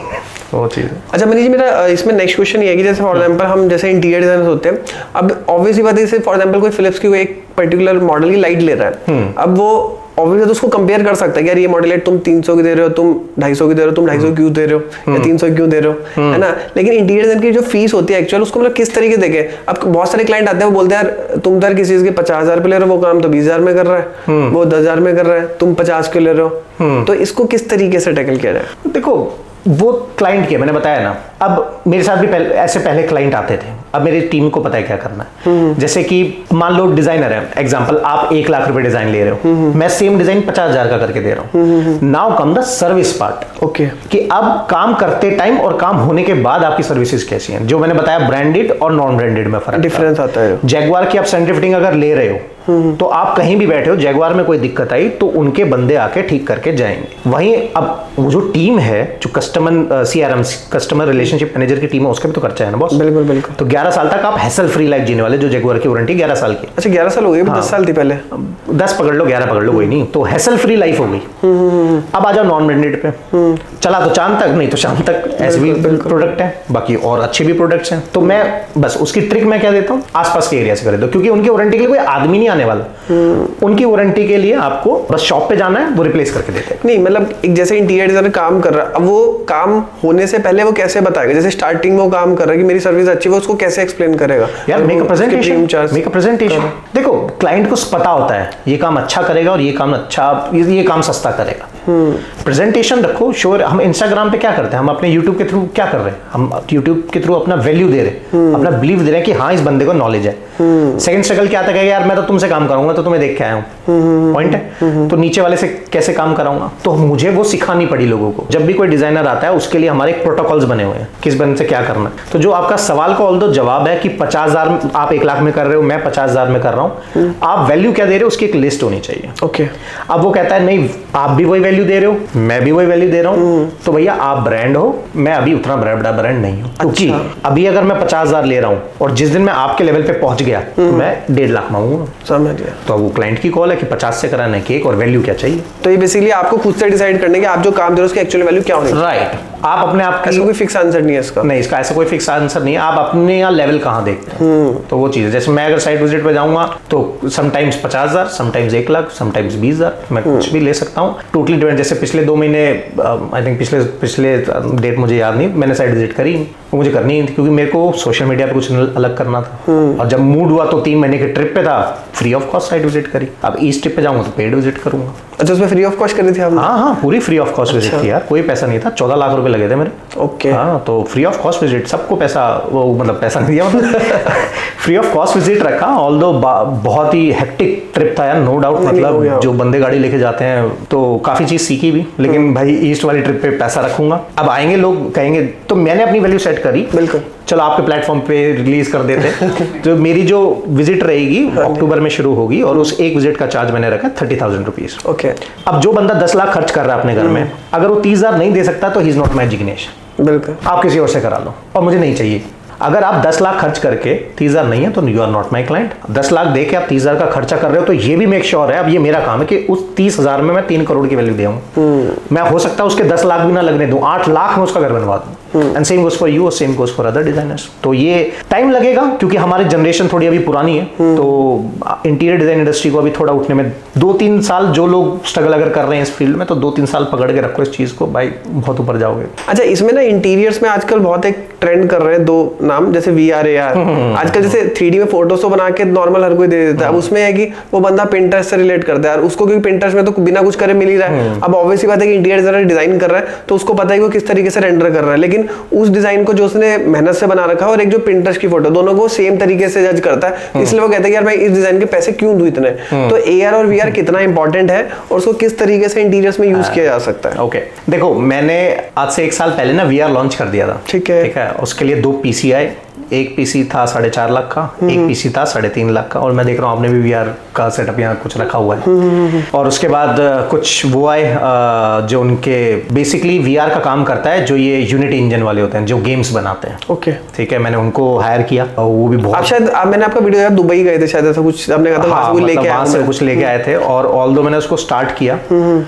वो चीज़ है। अच्छा मनीष जी, मेरा इसमें नेक्स्ट क्वेश्चन ये है कि जैसे फॉर एग्जांपल हम जैसे इंटीरियर डिजाइनर्स होते हैं, अब ऑब्वियसली बात है, फॉर एग्जांपल कोई फिलिप्स की कोई एक पर्टिकुलर मॉडल की लाइट ले रहा है, अब वो ऑब्वियसली तो उसको कंपेयर कर सकता है कि यार ये मॉडल लाइट तुम 300 की दे रहे हो, तुम 250 की दे रहे हो, तुम 250 क्यों दे रहे हो या 300 क्यों दे रहे हो, है ना। लेकिन इंटीरियर डिजाइन की जो फीस होती है एक्चुअल, उसको मतलब किस तरीके देखे। अब बहुत सारे क्लाइंट आते हैं, वो बोलते हैं यार तुम तो किसी चीज के 50,000 पे ले रहे हो, वो काम तो 20,000 में कर रहा है, वो 10,000 में कर रहा है, तुम 50 क्यों ले रहे हो। तो इसको किस तरीके से टैकल किया जाए? देखो वो क्लाइंट के मैंने बताया ना, अब मेरे साथ भी पहले क्लाइंट आते थे, अब मेरी टीम को पता है क्या करना है। जैसे कि मान लो डिजाइनर है, एग्जांपल आप 1 लाख रुपए डिजाइन ले रहे हो, मैं सेम डिजाइन 50,000 का करके दे रहा हूँ। Now come the service part. Okay, कि अब काम करते टाइम और काम होने के बाद आपकी सर्विसेज कैसी हैं, जो मैंने बताया ब्रांडेड और नॉन ब्रांडेड में फर्क डिफरेंस आता है। जैगुआर की आप सेंट्री फिटिंग अगर ले रहे हो तो आप कहीं भी बैठे हो, जैगुआर में कोई दिक्कत आई तो उनके बंदे आके ठीक करके जाएंगे। वहीं अब वो जो टीम है, जो customer CRM customer relationship manager की टीम है, उसका भी तो खर्चा है ना बॉस। बिल्कुल बिल्कुल। तो 11 साल तक आप हैसल फ्री लाइफ जीने वाले, जो जैगुआर की वारंटी 11 साल की। अच्छा 11 साल हो गए? 10 साल थी पहले। 10 पकड़ लो, 11 पकड़ लो, कोई नहीं। तो हैसल फ्री लाइफ हो गई। अब आ जाओ नॉन ब्रांडेड पे। चला तो चांद तक, नहीं तो शाम तक, ऐसे भी प्रोडक्ट है, बाकी और अच्छे भी प्रोडक्ट्स हैं। तो मैं बस उसकी ट्रिक मैं क्या देता हूँ, आसपास के एरिया से कर दो, क्योंकि उनकी वारंटी के लिए कोई आदमी नहीं आने वाला। उनकी वारंटी के लिए आपको बस शॉप पे जाना है, वो रिप्लेस करके देते हैं। नहीं मतलब एक जैसे इंटीरियर डिजाइनर काम कर रहा है, अब वो काम होने से पहले वो कैसे बताएगा? जैसे स्टार्टिंग में वो काम कर रहा है कि मेरी सर्विस अच्छी है, वो उसको कैसे एक्सप्लेन करेगा? यार मेक अ प्रेजेंटेशन। देखो क्लाइंट को पता होता है ये काम अच्छा करेगा और ये काम अच्छा, ये काम सस्ता करेगा। प्रेजेंटेशन रखो, श्योर। हम इंस्टाग्राम पे क्या करते हैं, हम अपने यूट्यूब के थ्रू क्या कर रहे हैं, हम यूट्यूब के थ्रू अपना वैल्यू दे रहे हैं, अपना बिलीव दे रहे हैं कि हाँ इस बंदे को नॉलेज है। सेकंड स्ट्रगल क्या आता है, यार मैं तो तुमसे काम करूंगा तो तुम्हें देख के आया हूँ, पॉइंट है। तो नीचे वाले से कैसे काम कराऊंगा, तो मुझे वो सिखानी पड़ी लोगों को। जब भी कोई डिजाइनर आता है उसके लिए हमारे प्रोटोकॉल्स बने हुए हैं, किस बंदे से क्या करना है। तो जो आपका सवाल का ऑल्दो जवाब है कि 50,000 आप 1 लाख में कर रहे हो, मैं 50,000 में कर रहा हूँ, आप वैल्यू क्या दे रहे हो उसकी एक लिस्ट होनी चाहिए। ओके। अब वो कहता है नहीं आप भी वही वैल्यू दे रहे हो, मैं भी वही वैल्यू दे रहा हूँ, तो भैया आप ब्रांड हो, मैं अभी उतना बड़ा ब्रांड नहीं हूँ। क्योंकि अभी अगर मैं 50,000 ले रहा हूँ और जिस दिन मैं आपके लेवल पे पहुंच गया तो मैं 1.5 लाख मांगूंगा। समझ गया। तो वो क्लाइंट की कॉल है कि 50 से कराना है केक और वैल्यू क्या चाहिए। तो ये बेसिकली आपको खुद से डिसाइड करने कि आप जो काम दे रहे हो उसकी एक्चुअल वैल्यू क्या होनी। राइट। आप अपने आप ऐसा कोई फिक्स आंसर नहीं है इसका? नहीं, इसका ऐसा कोई फिक्स आंसर नहीं है। आप अपने यहाँ लेवल कहाँ देखते हैं, तो वो चीज़ है। जैसे मैं अगर साइट विजिट पे जाऊंगा तो समटाइम्स 50,000, समटाइम्स 1 लाख, समटाइम्स 20,000, मैं कुछ भी ले सकता हूँ। Totally depend. जैसे पिछले 2 महीने आई थिंक पिछले डेट मुझे याद नहीं, मैंने साइट विजिट करी, वो मुझे करनी ही थी क्योंकि मेरे को सोशल मीडिया पे कुछ अलग करना था। और जब मूड हुआ तो 3 महीने के ट्रिप पे था, free of cost site visit करी। अब इस ट्रिप पे जाऊंगा तो पेड विजिट करूंगा। अच्छा उसमें फ्री ऑफ कॉस्ट करी थी आपने? हाँ, पूरी फ्री ऑफ कॉस्ट विजिट थी यार, कोई पैसा नहीं था। 14 लाख रुपए लगे थे मेरे। ओके। हाँ, तो फ्री ऑफ कॉस्ट विजिट, सबको पैसा, वो मतलब पैसा नहीं दिया, मतलब फ्री ऑफ कॉस्ट विजिट रखा। ऑल्दो बहुत ही हेक्टिक ट्रिप था यार, नो डाउट। मतलब जो बंदे गाड़ी लेके जाते हैं तो काफी चीज सीखी भी, लेकिन भाई ईस्ट वाली ट्रिप पे पैसा रखूंगा। अब आएंगे लोग कहेंगे, तो मैंने अपनी वैल्यू सेट करी। बिल्कुल। चलो आपके प्लेटफॉर्म पे रिलीज कर देते। तो मेरी जो विजिट रहेगी अक्टूबर में शुरू होगी और उस एक विजिट का चार्ज मैंने रखा 30,000 रुपीज। ओके। अब जो बंदा 10 लाख खर्च कर रहा है अपने घर में, अगर वो 30,000 नहीं दे सकता तो he is not my Jignesh. बिल्कुल। आप किसी और से करा लो और मुझे नहीं चाहिए। अगर आप 10 लाख खर्च करके 30,000 नहीं है तो you are not my client. 10 lakh दे के आप 30,000 का खर्चा कर रहे हो तो ये भी मेक श्योर है, अब ये मेरा काम है कि उस 30,000 में मैं 3 करोड़ की वैल्यू दूं। मैं हो सकता है उसके 10 लाख भी ना लगने दूं, 8 लाख में उसका घर बनवा दूं। And same goes for you और same goes for other designers. तो ये टाइम लगेगा क्योंकि हमारी जनरेशन थोड़ी अभी पुरानी है, तो इंटीरियर डिजाइन इंडस्ट्री को अभी थोड़ा उठने में 2-3 साल, जो लोग स्ट्रगल अगर कर रहे हैं इस फील्ड में, तो 2-3 साल पकड़ के रखो इस चीज को, भाई बहुत ऊपर जाओगे। अच्छा इसमें ना इंटीरियर्स में आजकल बहुत एक ट्रेंड कर रहे हैं 2 नाम, जैसे VR AR। आजकल जैसे 3D में फोटोज तो बना के नॉर्मल हर कोई दे देता है। उसमें है कि वो बंदा पिंटरेस्ट से रिलेट करता है, उसको क्योंकि पिंटरेस्ट में तो बिना कुछ करे मिल ही रहा है। अब ऑब्वियसली बात है कि इंटीरियर डिजाइनर डिजाइन कर रहा है तो उसको पता है कि वो किस तरीके से रेंडर कर रहा है, लेकिन उस डिजाइन को जो उसने मेहनत से बना रखा है और एक जो पिंटरेस्ट की फोटो, दोनों को सेम तरीके से जज करता है। इसलिए वो कहता है कि यार मैं इस डिजाइन के पैसे क्यों दूं इतने। तो AR और VR कितना इंपॉर्टेंट है और उसको किस तरीके से इंटीरियर्स में यूज किया जा सकता है। ओके, देखो मैंने आज से 1 साल पहले ना VR लॉन्च कर दिया था। ठीक है। उसके लिए 2 PC आए। एक PC था 4.5 लाख का, एक PC था 3.5 लाख का, और मैं देख रहा हूँ आपने भी VR का सेटअप यहाँ कुछ रखा हुआ है। और उसके बाद कुछ वो आए जो उनके बेसिकली VR का काम करता है, जो ये यूनिटी इंजन वाले होते हैं जो गेम्स बनाते हैं। ओके। ठीक है, मैंने उनको हायर किया और वो भी बहुत। आप शायद मैंने आपका वीडियो यार दुबई गए थे शायद, ऐसा कुछ आपने कहा था। हाँ, वहां से कुछ लेके आए थे और ऑल्दो मैंने उसको स्टार्ट किया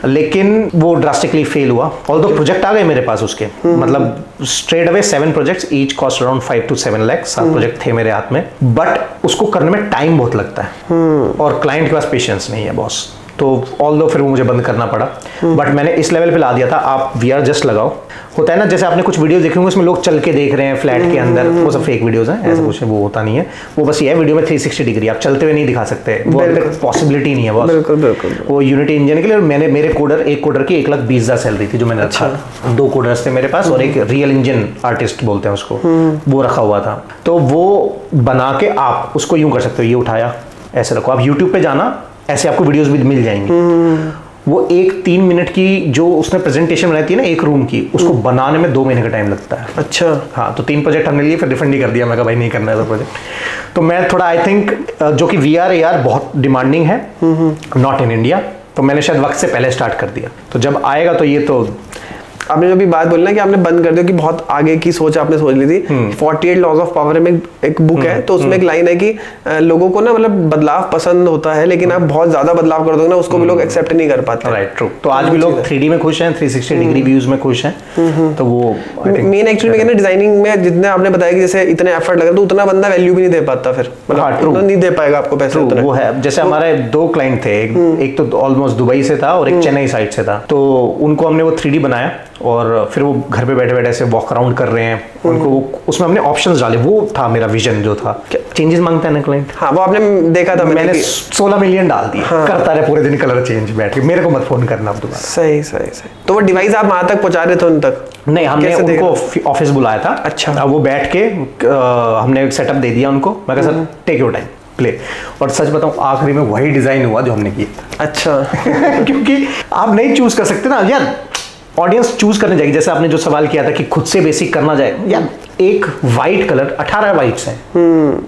लेकिन वो ड्रास्टिकली फेल हुआ। ऑल्दो प्रोजेक्ट आ गए मेरे पास उसके, मतलब straight away 7 projects, each cost around 5 to 7 lakh. 7 project थे मेरे हाथ में, बट उसको करने में टाइम बहुत लगता है और क्लाइंट के पास पेशेंस नहीं है बॉस। तो ऑल्दो फिर वो मुझे बंद करना पड़ा, बट मैंने इस लेवल पे ला दिया था, आप VR जस्ट लगाओ। होता है ना, जैसे आपने कुछ वीडियो देखे होंगे उसमें लोग चल के देख रहे हैं फ्लैट के अंदर, वो सब फेक वीडियोस हैं, ऐसा कुछ वो होता नहीं है। वो बस ये है, वीडियो में 360 डिग्री आप चलते हुए नहीं दिखा सकते, वो पॉसिबिलिटी नहीं है बॉस। बिल्कुल बिल्कुल। वो यूनिटी इंजन के लिए मैंने मेरे एक कोडर की 1,20,000 सैलरी थी जो मैंने रखा। 2 कोडर्स थे मेरे पास और एक रियल इंजन आर्टिस्ट बोलते हैं उसको, वो रखा हुआ था। तो वो बना के आप उसको यूं कर सकते हो, ये उठाया ऐसे रखो। आप यूट्यूब पे जाना, ऐसे आपको वीडियोस भी मिल जाएंगी। वो एक 3 मिनट की जो उसने प्रेजेंटेशन बनाई थी ना एक रूम की, उसको बनाने में 2 महीने का टाइम लगता है। अच्छा। हाँ, तो 3 प्रोजेक्ट हमने लिए, फिर रिफंड ही कर दिया, मैं कहा भाई नहीं करना है प्रोजेक्ट। तो मैं थोड़ा आई थिंक जो कि VR AR बहुत डिमांडिंग है नॉट इन इंडिया, तो मैंने शायद वक्त से पहले स्टार्ट कर दिया। तो जब आएगा तो ये तो आपने जो भी बात बोली ना कि आपने बंद कर दिया कि बहुत आगे की सोच आपने सोच ली थी। 48 लॉज ऑफ पावर में एक बुक है, तो उसमें एक लाइन है कि लोगों को ना मतलब बदलाव पसंद होता है, लेकिन आप बहुत ज्यादा बदलाव कर दोगे ना उसको भी लोग एक्सेप्ट नहीं कर पाते। Right, true. तो आज भी लोग 3D में खुश हैं, 360 डिग्री व्यूज में खुश हैं। तो वो मेन एक्चुअली में डिजाइनिंग में जितने आपने बताया कि जैसे इतने एफर्ट लगे तो उतना बंदा वैल्यू भी नहीं दे पाता, फिर मतलब नहीं दे पाएगा आपको पैसे उतना। वो है, जैसे हमारे 2 क्लाइंट थे, एक तो ऑलमोस्ट दुबई से था और एक चेन्नई साइड से था। तो उनको हमने वो 3D बनाया और फिर वो घर पे बैठे बैठे ऐसे वॉक अराउंड कर रहे हैं, उनको उसमें हमने ऑप्शंस डाले। वो था मेरा विजन जो था। चेंजेस मांगता है ना क्लाइंट। हाँ, वो आपने देखा था मैंने 16 मिलियन डाल दिए। हाँ। करता रहे पूरे दिन कलर चेंज बैठ के, मेरे को मत फोन करना अब दोबारा। सही। तो वो डिवाइस आप वहां तक पहुंचा रहे थे उन तक? नहीं, हमने उनको ऑफिस बुलाया था। अच्छा। अब वो बैठ के हमने एक सेटअप दे दिया उनको। मैं कहा sir take your time play, और सच बताऊं आखिरी में वही डिजाइन हुआ जो हमने किया। अच्छा। क्योंकि आप नहीं चूज कर सकते ना यार, ऑडियंस चूज करने जाएगी। जैसे आपने जो सवाल किया था कि खुद से बेसिक करना जाए, यार एक वाइट कलर 18 वाइट्स हैं।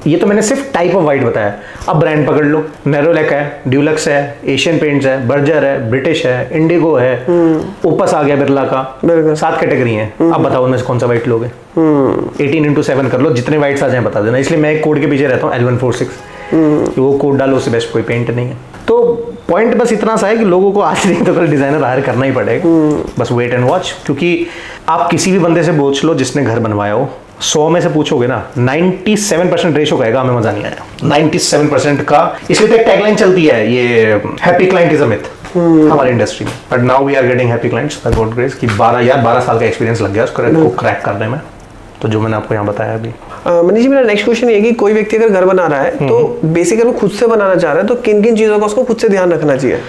ये तो मैंने सिर्फ टाइप ऑफ वाइट बताया। अब ब्रांड पकड़ लो, नेरोलैक है, ड्यूलक्स है, एशियन पेंट्स है, बर्जर है, ब्रिटिश है, इंडिगो है, ओपस आ गया बिरला का। 7 कैटेगरी है। अब बताओ उनमें से कौन सा वाइट लोगे? 18x7 कर लो, जितने वाइट्स आ जाए बता देना। इसलिए मैं एक कोड के पीछे रहता हूँ, L146। वो कोड डालो, उससे बेस्ट कोई पेंट नहीं है। तो पॉइंट बस इतना सा है कि लोगों को आज नहीं तो कल डिजाइनर हायर करना ही पड़ेगा। बस वेट एंड वॉच। क्योंकि आप किसी भी बंदे से पूछ लो जिसने घर बनवाया हो, 100 में से पूछोगे ना, 97% रेशो कहेगा हमें मजा नहीं आया। 97% का। इसलिए तो एक टैगलाइन चलती है, ये happy client is a myth हमारी इंडस्ट्री में। But now we are getting happy clients by God grace. कि 12 साल का एक्सपीरियंस लग गया उसको क्रैक करने में। तो जो मैंने आपको यहाँ बताया अभी। मनीष जी, मेरा नेक्स्ट क्वेश्चन ये है कि कोई व्यक्ति अगर घर बना रहा है तो बेसिकली वो खुद से बनाना चाह रहा है, तो किन किन चीजों का उसको खुद से ध्यान रखना चाहिए?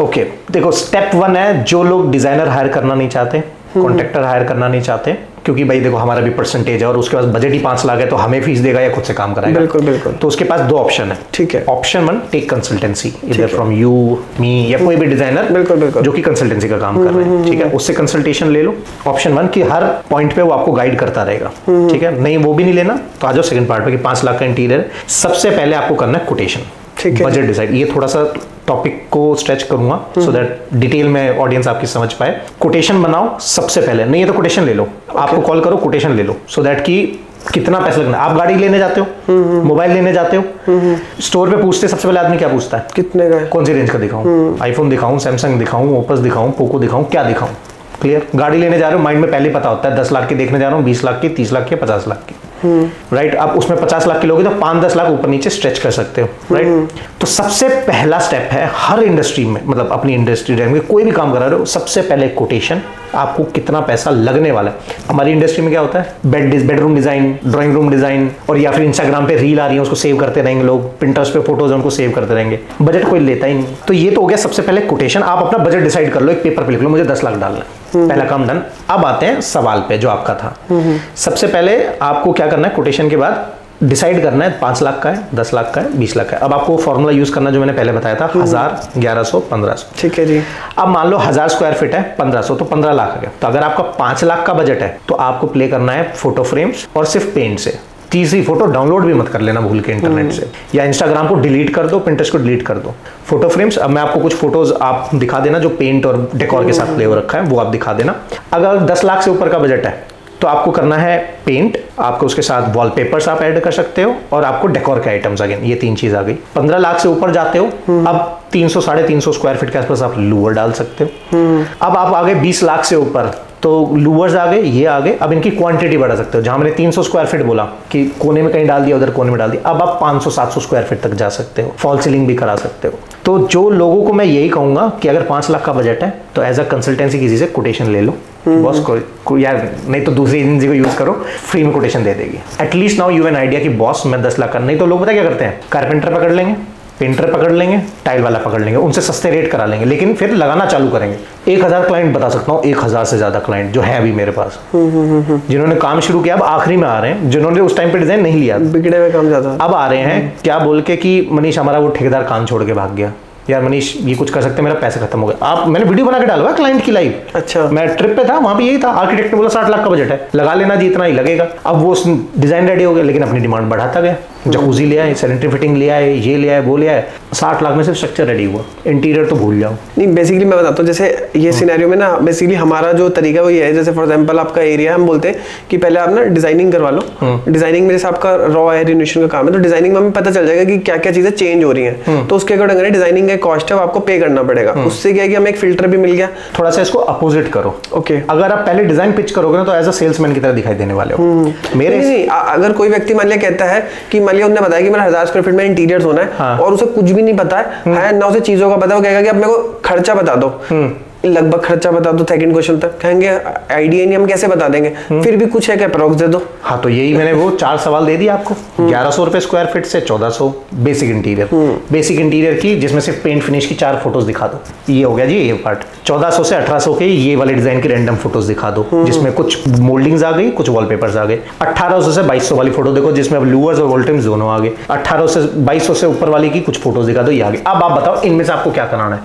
ओके, देखो स्टेप 1 है, जो लोग डिजाइनर हायर करना नहीं चाहते, कॉन्ट्रैक्टर हायर करना नहीं चाहते, क्योंकि भाई देखो हमारा भी परसेंटेज है और उसके पास बजट ही 5 लाख है, तो हमें फीस देगा या खुद से काम कराएगा? बिल्कुल। तो उसके पास 2 ऑप्शन है। ठीक है। ऑप्शन 1, टेक कंसल्टेंसी, इधर फ्रॉम यू, मी या कोई भी डिजाइनर बिल्कुल जो कि कंसल्टेंसी का काम कर रहे हैं। ठीक है, उससे कंसल्टेशन ले लो। ऑप्शन 1 कि हर पॉइंट पे वो आपको गाइड करता रहेगा। ठीक है, नहीं वो भी नहीं लेना तो आ जाओ सेकंड पार्ट पे कि 5 लाख का इंटीरियर। सबसे पहले आपको करना है कोटेशन, बजट डिसाइड। ये थोड़ा सा टॉपिक को स्ट्रेच करूंगा सो दैट डिटेल में ऑडियंस आपकी समझ पाए। कोटेशन बनाओ सबसे पहले। नहीं है तो कोटेशन ले लो, आपको कॉल करो कोटेशन ले लो, सो दैट कि कितना पैसा लगना। आप गाड़ी लेने जाते हो, मोबाइल लेने जाते हो, स्टोर पे पूछते सबसे पहले आदमी क्या पूछता है? कितने का है, कौन सी रेंज का दिखाऊं, आईफोन दिखाऊं, सैमसंग दिखाऊं, ओपस दिखाऊं, पोको दिखाऊं, क्या दिखाऊं? क्लियर। गाड़ी लेने जा रहे हो, माइंड में पहले पता होता है 10 लाख की देखने जा रहा हूँ, 20 लाख की, 30 लाख की, 50 लाख की। राइट। आप उसमें 50 लाख की लोगे तो 5-10 लाख ऊपर नीचे स्ट्रेच कर सकते हो। राइट। तो सबसे पहला स्टेप है हर इंडस्ट्री में, मतलब अपनी इंडस्ट्री में कोई भी काम करा रहे हो, सबसे पहले कोटेशन, आपको कितना पैसा लगने वाला है। हमारी इंडस्ट्री में क्या होता है, bedroom design, drawing room design, और या फिर इंस्टाग्राम पे रील आ रही है उसको सेव करते रहेंगे लोग, पिंटरेस्ट पे फोटोज उनको सेव करते रहेंगे, बजट कोई लेता ही नहीं। तो ये तो हो गया सबसे पहले कोटेशन। आप अपना बजट डिसाइड कर लो, एक पेपर पे लिख लो मुझे 10 लाख डालना है, पहला काम डन। अब आते हैं सवाल पे जो आपका था। सबसे पहले आपको क्या करना है, कोटेशन के बाद डिसाइड करना है 5 लाख का है, 10 लाख का है, 20 लाख का है। अब आपको फॉर्मूला यूज करना जो मैंने पहले बताया था, 1000, 1100, 1500। ठीक है जी। अब मान लो 1000 स्क्वायर फीट है, 1500 तो 15 लाख आ गया। तो अगर आपका 5 लाख का बजट है तो आपको प्ले करना है फोटो फ्रेम्स और सिर्फ पेंट से। तीसरी फोटो डाउनलोड भी मत कर लेना भूल के इंटरनेट से, या इंस्टाग्राम को डिलीट कर दो, पिंटरेस्ट को डिलीट कर दो। फोटो फ्रेम्स, अब मैं आपको कुछ फोटोज आप दिखा देना जो पेंट और डेकोर के साथ प्ले हो रखा है, वो आप दिखा देना। अगर 10 लाख से ऊपर का बजट है तो आपको करना है पेंट, आपको उसके साथ वॉलपेपर्स आप ऐड कर सकते हो, और आपको डेकोर के आइटम्स, अगेन ये 3 चीज आ गई। 15 लाख से ऊपर जाते हो, अब 300 350 स्क्वायर फीट के आसपास आप लूवर डाल सकते हो। अब आप आ गए 20 लाख से ऊपर, तो लूवर्स आ गए, ये आ गए। अब इनकी क्वांटिटी बढ़ा सकते हो। जहां मैंने 300 स्क्वायर फीट बोला कि कोने में कहीं डाल दिया, उधर कोने में डाल दिया, अब आप 500-700 स्क्वायर फीट तक जा सकते हो, फॉल सीलिंग भी करा सकते हो। तो जो लोगों को मैं यही कहूंगा कि अगर 5 लाख का बजट है तो एज अ कंसल्टेंसी किसी से कोटेशन ले लो। बॉस को यार, नहीं तो दूसरी एजेंसी को यूज करो, फ्री में कोटेशन दे देगी। At least now you an idea कि बॉस मैं 10 लाख का, नहीं तो लोग पता क्या करते हैं, कारपेंटर पकड़ लेंगे, पेंटर पकड़ लेंगे, टाइल वाला पकड़ लेंगे, उनसे सस्ते रेट करा लेंगे, लेकिन फिर लगाना चालू करेंगे। 1000 क्लाइंट बता सकता हूँ, 1000 से ज्यादा क्लाइंट जो है अभी मेरे पास, जिन्होंने काम शुरू किया अब आखिरी में आ रहे हैं, जिन्होंने उस टाइम पे डिजाइन नहीं लिया, बिगड़े हुए काम ज्यादा, अब आ रहे हैं क्या बोल के कि मनीष हमारा वो ठेकेदार काम छोड़ के भाग गया, यार मनीष ये कुछ कर सकते हैं, मेरा पैसे खत्म हो गया। आप मैंने वीडियो बना के डाला क्लाइंट की लाइव। अच्छा। मैं ट्रिप पे था, वहां भी यही था, आर्किटेक्ट ने बोला 60 लाख का बजट है, लगा लेना जी, इतना ही लगेगा। अब वो डिजाइन रेडी हो गया, लेकिन अपनी डिमांड बढ़ाता गया। जकूजी ले आए, सैनिटरी फिटिंग ले आए, ये ले आए, वो ले आए, 60 लाख में सिर्फ स्ट्रक्चर रेडी हुआ, इंटीरियर तो भूल जाओ। नहीं बेसिकली मैं बताता हूँ, जैसे ये सिनेरियो में ना बेसिकली हमारा जो तरीका वो ये है, जैसे फॉर एग्जांपल आपका एरिया, हम बोलते हैं कि पहले आप ना डिजाइनिंग करवा लो। डिजाइनिंग में जैसे आपका रॉ है, रिनोवेशन का काम है, तो डिजाइनिंग में हमें पता चल जाएगा कि क्या क्या चीजें चेंज हो रही हैं, तो उसके अकॉर्डिंग डिजाइनिंग का कॉस्ट है वो आपको पे करना पड़ेगा। उससे क्या है कि हमें एक फिल्टर भी मिल गया। थोड़ा सा इसको अपोजिट करो। ओके। अगर आप पहले डिजाइन पिच करोगे ना तो एज अ सेल्समैन की तरह दिखाई देने वाले हो। मेरे नहीं, अगर कोई व्यक्ति मान लिया कहता है कि मान लिया उन्होंने बताया कि मेरा 1000 स्क्वायर फीट में इंटीरियर्स होना है, और उसे कुछ भी नहीं पता है ना उसे चीजों का पता है, वो कहेगा कि अब मेरे को खर्चा बता दो, लगभग खर्चा बता दो, सेकंड क्वेश्चन तक कहेंगे आइडिया नहीं, हम कैसे बता देंगे, फिर भी कुछ है क्या अप्रॉक्स दे दो। हाँ तो यही मैंने वो 4 सवाल दे दिया आपको। 1100 रुपए स्क्वायर फीट से 1400 बेसिक इंटीरियर। बेसिक इंटीरियर की जिसमें सिर्फ पेंट फिनिश की 4 फोटोज दिखा दो, ये हो गया जी ये पार्ट। 1400 से 1800 के ये वाले डिजाइन की रैंडम फोटोज दिखा दो, जिसमें कुछ मोल्डिंग्स आ गई, कुछ वॉलपेपर्स आ गए। 1800 से 2200 वाली फोटो देखो, जिसमें अब लूवर्स और वोल्टेम्स दोनों आ गए। 1800 से 2200 से ऊपर वाली की कुछ फोटोज दिखा दो, ये आ गई। अब आप बताओ इनमें से आपको क्या कराना है।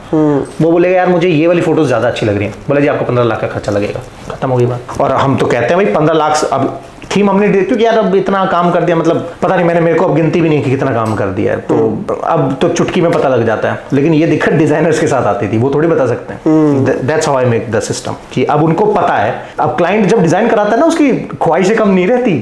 वो बोलेगा यार मुझे ये वाली फोटोज ज्यादा अच्छी लग रही है, बोला जी आपको 15 लाख का खर्चा लगेगा, खत्म हो गई बात। और हम तो कहते हैं भाई 15 लाख। अब थीम हमने क्योंकि यार अब इतना काम कर दिया, मतलब पता नहीं, मेरे को अब गिनती भी नहीं कि कितना काम कर दिया है, तो अब तो चुटकी में पता लग जाता है। लेकिन ये दिक्कत डिजाइनर्स के साथ आती थी, वो थोड़ी बता सकते हैं। That's how I make the system कि अब उनको पता है। अब क्लाइंट जब डिजाइन कराता है ना, उसकी ख्वाहिशें कम नहीं रहती,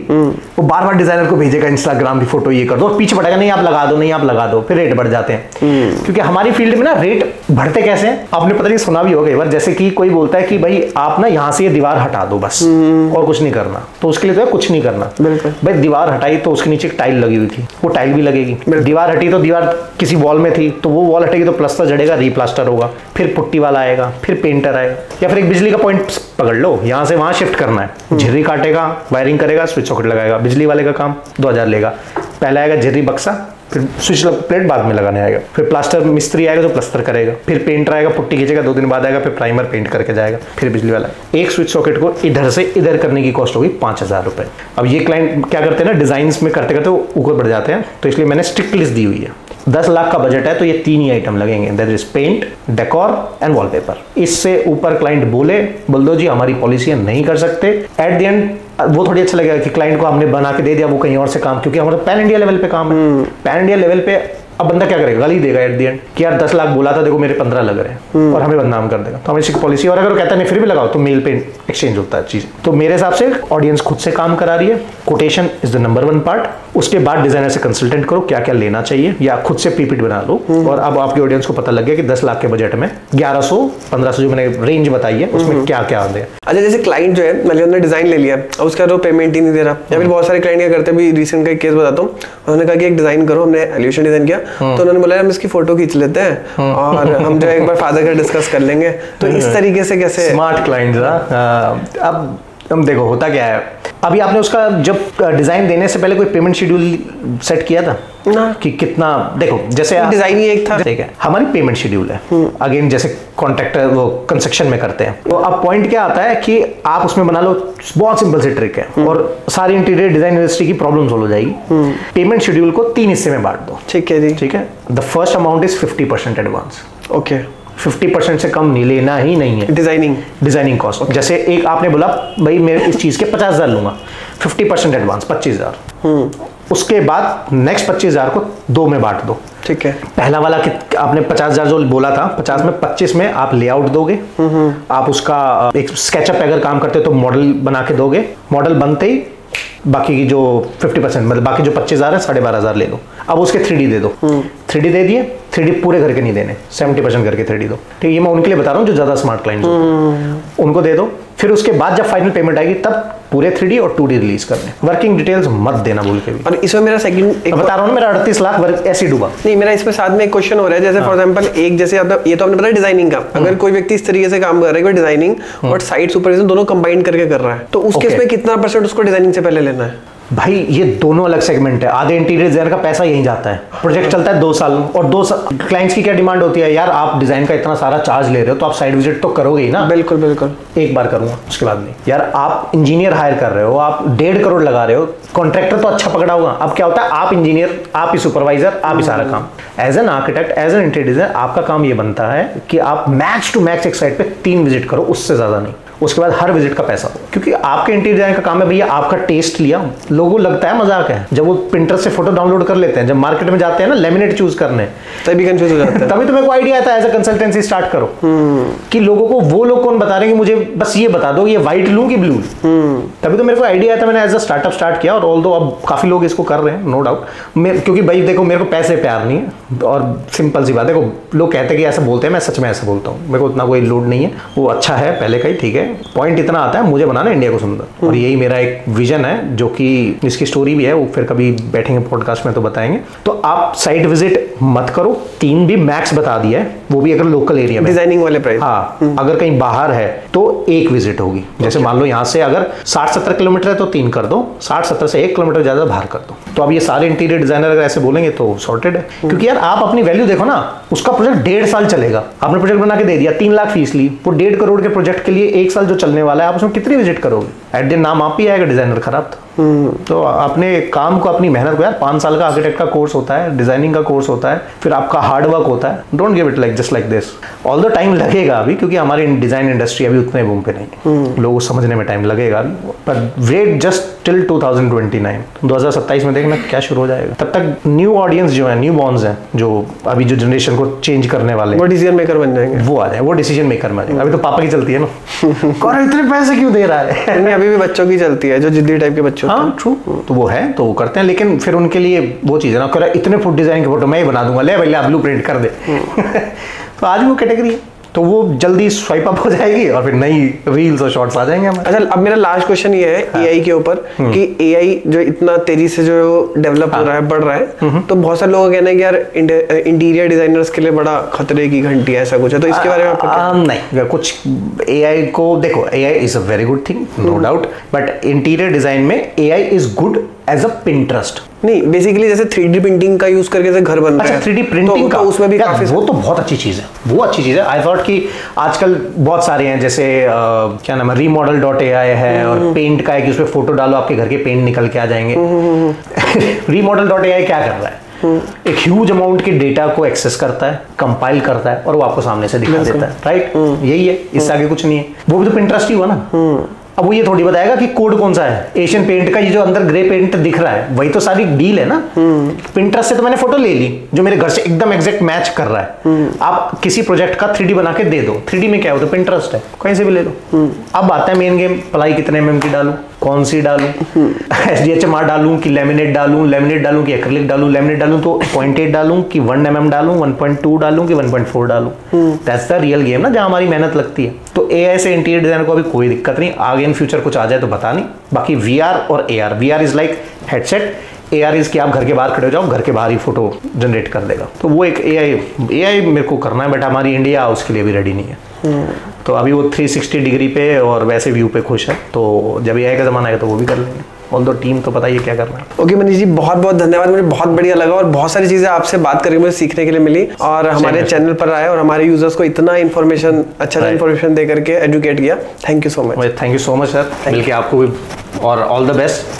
वो बार बार डिजाइनर को भेजेगा इंस्टाग्राम की फोटो, ये कर दो, पीछे बढ़ेगा, नहीं आप लगा दो, नहीं आप लगा दो, फिर रेट बढ़ जाते हैं। क्योंकि हमारी फील्ड में ना रेट बढ़ते कैसे हैं, आपने पता नहीं सुना भी होगा एक बार, जैसे कि कोई बोलता है कि भाई आप ना यहाँ से ये दीवार हटा दो बस, और कुछ नहीं करना, तो उसके लिए तो कुछ नहीं करना। भाई दीवार हटाई तो उसके नीचे एक टाइल लगी हुई थी, वो टाइल भी लगेगी। दीवार हटी तो दीवार किसी वॉल में थी, तो वो वॉल हटेगी तो प्लस्तर जड़ेगा, रीप्लास्टर होगा, फिर पुट्टी वाला आएगा, फिर पेंटर आएगा। या फिर एक बिजली का पॉइंट पकड़ लो, यहाँ से वहां शिफ्ट करना है, झिर्री काटेगा, वायरिंग करेगा, स्विच सॉकेट लगाएगा। बिजली वाले का काम 2000 लेगा। पहला आएगा झिर्री बक्सा, फिर स्विच प्लेट बाद में लगाने आएगा, फिर प्लास्टर मिस्त्री आएगा जो प्लास्टर करेगा, फिर पेंटर आएगा, पुट्टी खींचेगा, 2 दिन बाद आएगा, फिर प्राइमर पेंट करके जाएगा, फिर बिजली वाला। एक स्विच सॉकेट को इधर से इधर करने की कॉस्ट होगी 5000 रुपए। अब ये क्लाइंट क्या करते हैं ना, डिजाइन में करते करते वो ऊपर बढ़ जाते हैं, तो इसलिए मैंने स्ट्रिक्ट लिस्ट दी हुई है। 10 लाख का बजट है तो ये 3 ही आइटम लगेंगे, that is paint, decor and wallpaper. इससे ऊपर क्लाइंट बोल दो जी हमारी पॉलिसी है, नहीं कर सकते, एट द एंड वो थोड़ी अच्छा लगेगा कि क्लाइंट को हमने बना के दे दिया, वो कहीं और से काम, क्योंकि हमारा पैन इंडिया लेवल पे काम है। पैन इंडिया लेवल पे अब बंदा क्या करेगा, गाली देगा एट द एंड कि यार 10 लाख बोला था, देखो मेरे 15 लग रहे हैं, और हमें बदनाम कर देगा। तो हमें इसकी पॉलिसी, और अगर वो कहता नहीं फिर भी लगाओ, तो मेल पे एक्सचेंज होता है चीज। तो मेरे हिसाब से ऑडियंस खुद से काम करा रही है, quotation is the number 1 part. उसके बाद डिजाइनर से कंसल्टेंट करो क्या क्या लेना चाहिए, या खुद से पीपीटी बना लो। और अब आपके ऑडियंस को पता लग गया कि 10 लाख के बजट में 1100-1500 जो मैंने रेंज बताई है, उसमें क्या क्या आते हैं। अच्छा, जैसे क्लाइंट जो है मतलब उन्होंने डिजाइन ले लिया और उसका जो पेमेंट ही नहीं दे रहा, या फिर बहुत सारे क्लाइंट क्या करते हैं, भी रिसेंट का एक केस बताता हूँ, उन्होंने कहा कि एक डिजाइन करो, हमने एल्यूशन डिजाइन किया, तो उन्होंने बोला हम इसकी फोटो खींच लेते हैं और हम जो एक बार फादर का डिस्कस कर लेंगे। तो इस तरीके से कैसे स्मार्ट क्लाइंट। अब हम देखो होता क्या है, अभी आपने उसका जब डिजाइन देने से पहले कोई पेमेंट शेड्यूल सेट किया था ना, कि कितना, देखो जैसे डिजाइन ही एक था, ठीक है, हमारी पेमेंट शेड्यूल है। अगेन जैसे कॉन्ट्रैक्टर वो कंस्ट्रक्शन में करते हैं, तो अब पॉइंट क्या आता है कि आप उसमें बना लो, बहुत सिंपल सी ट्रिक है, और सारी इंटीरियर डिजाइन इंडस्ट्री की प्रॉब्लम सोल्व हो जाएगी। पेमेंट शेड्यूल को 3 हिस्से में बांट दो। ठीक है जी, ठीक है। The first amount is 50% advance. Okay, 50% से कम नहीं लेना ही नहीं है। डिजाइनिंग कॉस्ट, जैसे एक आपने बोला भाई मैं इस चीज के 50,000 लूंगा, 50% एडवांस 25,000। उसके बाद नेक्स्ट 25,000 को 2 में बांट दो। ठीक है। पहला वाला कि आपने 50,000 जो बोला था, 50 में 25 में आप लेआउट दोगे, आप उसका एक स्केचअप अगर काम करते हो तो मॉडल बना के दोगे, मॉडल बनते ही बाकी की जो 50% मतलब बाकी जो 25,000 है 12,500 ले लो। अब उसके 3D दे दो। 3D दे दिए, 3D पूरे घर के नहीं देने, 70% करके 3D दो। ठीक है, ये मैं उनके लिए बता रहा हूँ जो ज्यादा स्मार्ट क्लाइंट्स हो, उनको दे दो। फिर उसके बाद जब फाइनल पेमेंट आएगी तब पूरे 3D और 2D रिलीज करने, वर्किंग डिटेल्स मत देना भूल के भी। और इसमें मेरा सेकंड एक बता रहा हूँ, मेरा 38 लाख ऐसे डूबा। नहीं, मेरा इसमें साथ में एक क्वेश्चन हो रहा है, जैसे फॉर एग्जांपल एक जैसे ये तो आपने बताया डिजाइनिंग का, अगर कोई व्यक्ति इस तरीके से काम कर रहा है, डिजाइनिंग और साइट सुपरविजन दोनों कंबाइन करके कर रहा है, तो उस केस में कितना % उसको डिजाइनिंग से पहले लेना है? भाई ये दोनों अलग सेगमेंट है। आधे इंटीरियर डिजाइनर का पैसा यहीं जाता है, प्रोजेक्ट चलता है 2 साल, और 2 साल क्लाइंट्स की क्या डिमांड होती है, यार आप डिजाइन का इतना सारा चार्ज ले रहे हो तो आप साइड विजिट तो करोगे ही ना। बिल्कुल बिल्कुल, एक बार करूंगा उसके बाद नहीं। यार आप इंजीनियर हायर कर रहे हो, आप 1.5 करोड़ लगा रहे हो, कॉन्ट्रैक्टर तो अच्छा पकड़ा होगा। अब क्या होता है, आप इंजीनियर, आप ही सुपरवाइजर, आप ही सारा काम। As an architect, as an interior designer, आपका काम ये बनता है कि आप मैक्स टू मैक्स एक साइड पे 3 विजिट करो, उससे ज्यादा नहीं। उसके बाद हर विजिट का पैसा हो, क्योंकि आपके इंटीरियर डिजाइन का काम है भैया, आपका टेस्ट लिया। लोगों को लगता है मजाक है जब वो पिंटरेस्ट से फोटो डाउनलोड कर लेते हैं, जब मार्केट में जाते हैं ना लेमिनेट चूज करने, तभी कंफ्यूज हो जाते हैं। तभी तो मेरे को आइडिया आता है एज अ कंसल्टेंसी स्टार्ट करो कि लोगों को, वो लोग कौन बता रहे हैं कि मुझे बस ये बता दो ये व्हाइट लूं कि ब्लू। तभी तो मेरे को आइडिया आता है, मैंने एज अ स्टार्टअप स्टार्ट किया। और ऑल्दो अब काफी लोग इसको कर रहे हैं, नो डाउट। क्योंकि भाई देखो, मेरे को पैसे प्यार नहीं है, और सिंपल सी बात, देखो लोग कहते हैं कि ऐसा बोलते हैं, मैं सच में ऐसा बोलता हूँ, मेरे को उतना कोई लोड नहीं है। वो अच्छा है पहले का ही, ठीक है। पॉइंट इतना आता है, मुझे बनाना इंडिया को सुंदर, और यही मेरा एक विजन है, जो कि इसकी स्टोरी भी है, वो फिर कभी बैठेंगे पॉडकास्ट में तो बताएंगे। तो आप साइट विजिट मत करो, 3 भी मैक्स बता दिया है, वो भी अगर लोकल एरिया में, डिजाइनिंग वाले प्राइस। हाँ, अगर कहीं बाहर है तो 1 विजिट होगी। जैसे मान लो यहाँ से अगर 60-70 किलोमीटर है तो 3 कर दो, 60-70 से 1 किलोमीटर ज्यादा बाहर कर दो। तो अब ये सारे इंटीरियर डिजाइनर अगर ऐसे बोलेंगे तो सॉर्टेड है। क्योंकि यार आप अपनी वैल्यू देखो ना, उसका प्रोजेक्ट 1.5 साल चलेगा, आपने प्रोजेक्ट बना के दे दिया, 3 लाख फीस ली, वो 1.5 करोड़ के प्रोजेक्ट के लिए 1 साल जो चलने वाला है, आप उसमें कितनी विजिट करोगे? एट द नाम आप ही आएगा डिजाइनर खराब। तो अपने काम को, अपनी मेहनत को, यार 5 साल का आर्किटेक्ट का कोर्स होता है, डिजाइनिंग का कोर्स होता है, फिर आपका हार्ड वर्क होता है। Don't give it like just like this. All the time लगेगा अभी, क्योंकि हमारी डिजाइन इंडस्ट्री अभी उतने बूम पे नहीं, लोगों को समझने में टाइम लगेगा, पर वेट जस्ट टिल 2029, 2027 में देखना क्या शुरू हो जाएगा। तब तक न्यू ऑडियंस जो है, न्यू बॉर्न्स हैं, जो अभी जो जनरेशन को चेंज करने वाले, वो डिसीजन मेकर बन जाएंगे, वो आ जाए, वो डिसीजन मेकर बन जाएंगे। अभी तो पापा की चलती है ना, और इतने पैसे क्यों दे रहा है? नहीं, अभी भी बच्चों की चलती है, जो जिद्दी टाइप के बच्चे। हाँ ट्रू, तो वो है, तो वो करते हैं, लेकिन फिर उनके लिए वो चीज़ है ना, इतने फुट डिजाइन की फोटो मैं ही बना दूंगा, ले भैया ब्लू प्रिंट कर दे। तो आज वो कैटेगरी है, तो वो जल्दी स्वाइप अप हो जाएगी और फिर नई रील्स और शॉर्ट्स आ जाएंगे हमारे। अच्छा, अब मेरा लास्ट क्वेश्चन ये है एआई के ऊपर, कि एआई जो इतना तेजी से जो डेवलप हो रहा है, बढ़ रहा है, तो बहुत सारे लोगों का कहना है कि यार इंटीरियर डिजाइनर्स के लिए बड़ा खतरे की घंटी है, ऐसा कुछ है, तो इसके बारे में आपका क्या? नहीं, कुछ एआई को देखो, AI is a very good thing, no doubt, but interior design में AI is good as a Pinterest. नहीं, बेसिकली जैसे 3D प्रिंटिंग का यूज करके जैसे घर बनता है। अच्छा, 3D प्रिंटिंग का उसमें भी काफी, वो तो बहुत अच्छी चीज है, वो अच्छी चीज है। आई थॉट कि आजकल बहुत सारे हैं, जैसे क्या नाम है, remodel.ai है, और पेंट का है कि उसमें फोटो डालो, आपके घर के पेंट निकल के आ जाएंगे। remodel.ai क्या कर रहा है? एक ह्यूज अमाउंट के डेटा को एक्सेस करता है, कंपाइल करता है, और वो आपको सामने से दिखा देता है, राइट? यही है, इससे आगे कुछ नहीं है। वो भी तो पिंटरेस्ट ही हुआ ना। अब वो ये थोड़ी बताएगा कि कोड कौन सा है। एशियन पेंट का ये जो अंदर ग्रे पेंट दिख रहा है, वही तो सारी डील है ना। पिंटरेस्ट से तो मैंने फोटो ले ली जो मेरे घर से एकदम एग्जैक्ट मैच कर रहा है। आप किसी प्रोजेक्ट का 3D बना के दे दो, 3D में क्या हो, तो पिंटरेस्ट है, कहीं से भी ले लो। अब आता है मेन गेम, प्लाई कितने mm की डालूं, कौन सी डालूं, SDHMR डालूं कि लेमिनेट डालूं कि एक्रिलिक डालूं, लेमिनेट डालूं तो 0.8 डालूं कि 1 mm डालूं, 1.2 डालूं कि 1.4 डालूं। दैट्स द रियल गेम ना, जहां हमारी मेहनत लगती है। तो एआई से इंटीरियर डिजाइनर को अभी कोई दिक्कत नहीं, आगे इन फ्यूचर कुछ आ जाए तो बता नहीं। बाकी VR और AR, VR is like headset, AR is कि आप घर के बाहर खड़े हो जाओ, घर के बाहर ही फोटो जनरेट कर देगा। तो वो एक एआई मेरे को करना है, बट हमारी इंडिया उसके लिए भी रेडी नहीं है। तो अभी वो 360 डिग्री पे और वैसे व्यू पे खुश है, तो जब एआई का जमाना आएगा तो वो भी कर लेंगे। ऑल दो टीम तो पता ही क्या करना है। ओके मनीष जी, बहुत बहुत धन्यवाद, मुझे बहुत बढ़िया लगा, और बहुत सारी चीजें आपसे बात करके मुझे सीखने के लिए मिली, और हमारे चैनल पर आए और हमारे यूजर्स को इतना इन्फॉर्मेशन, अच्छा इन्फॉर्मेशन दे करके एजुकेट किया। Thank you so much. Thank you so much sir, मिलके आपको भी, और ऑल द बेस्ट।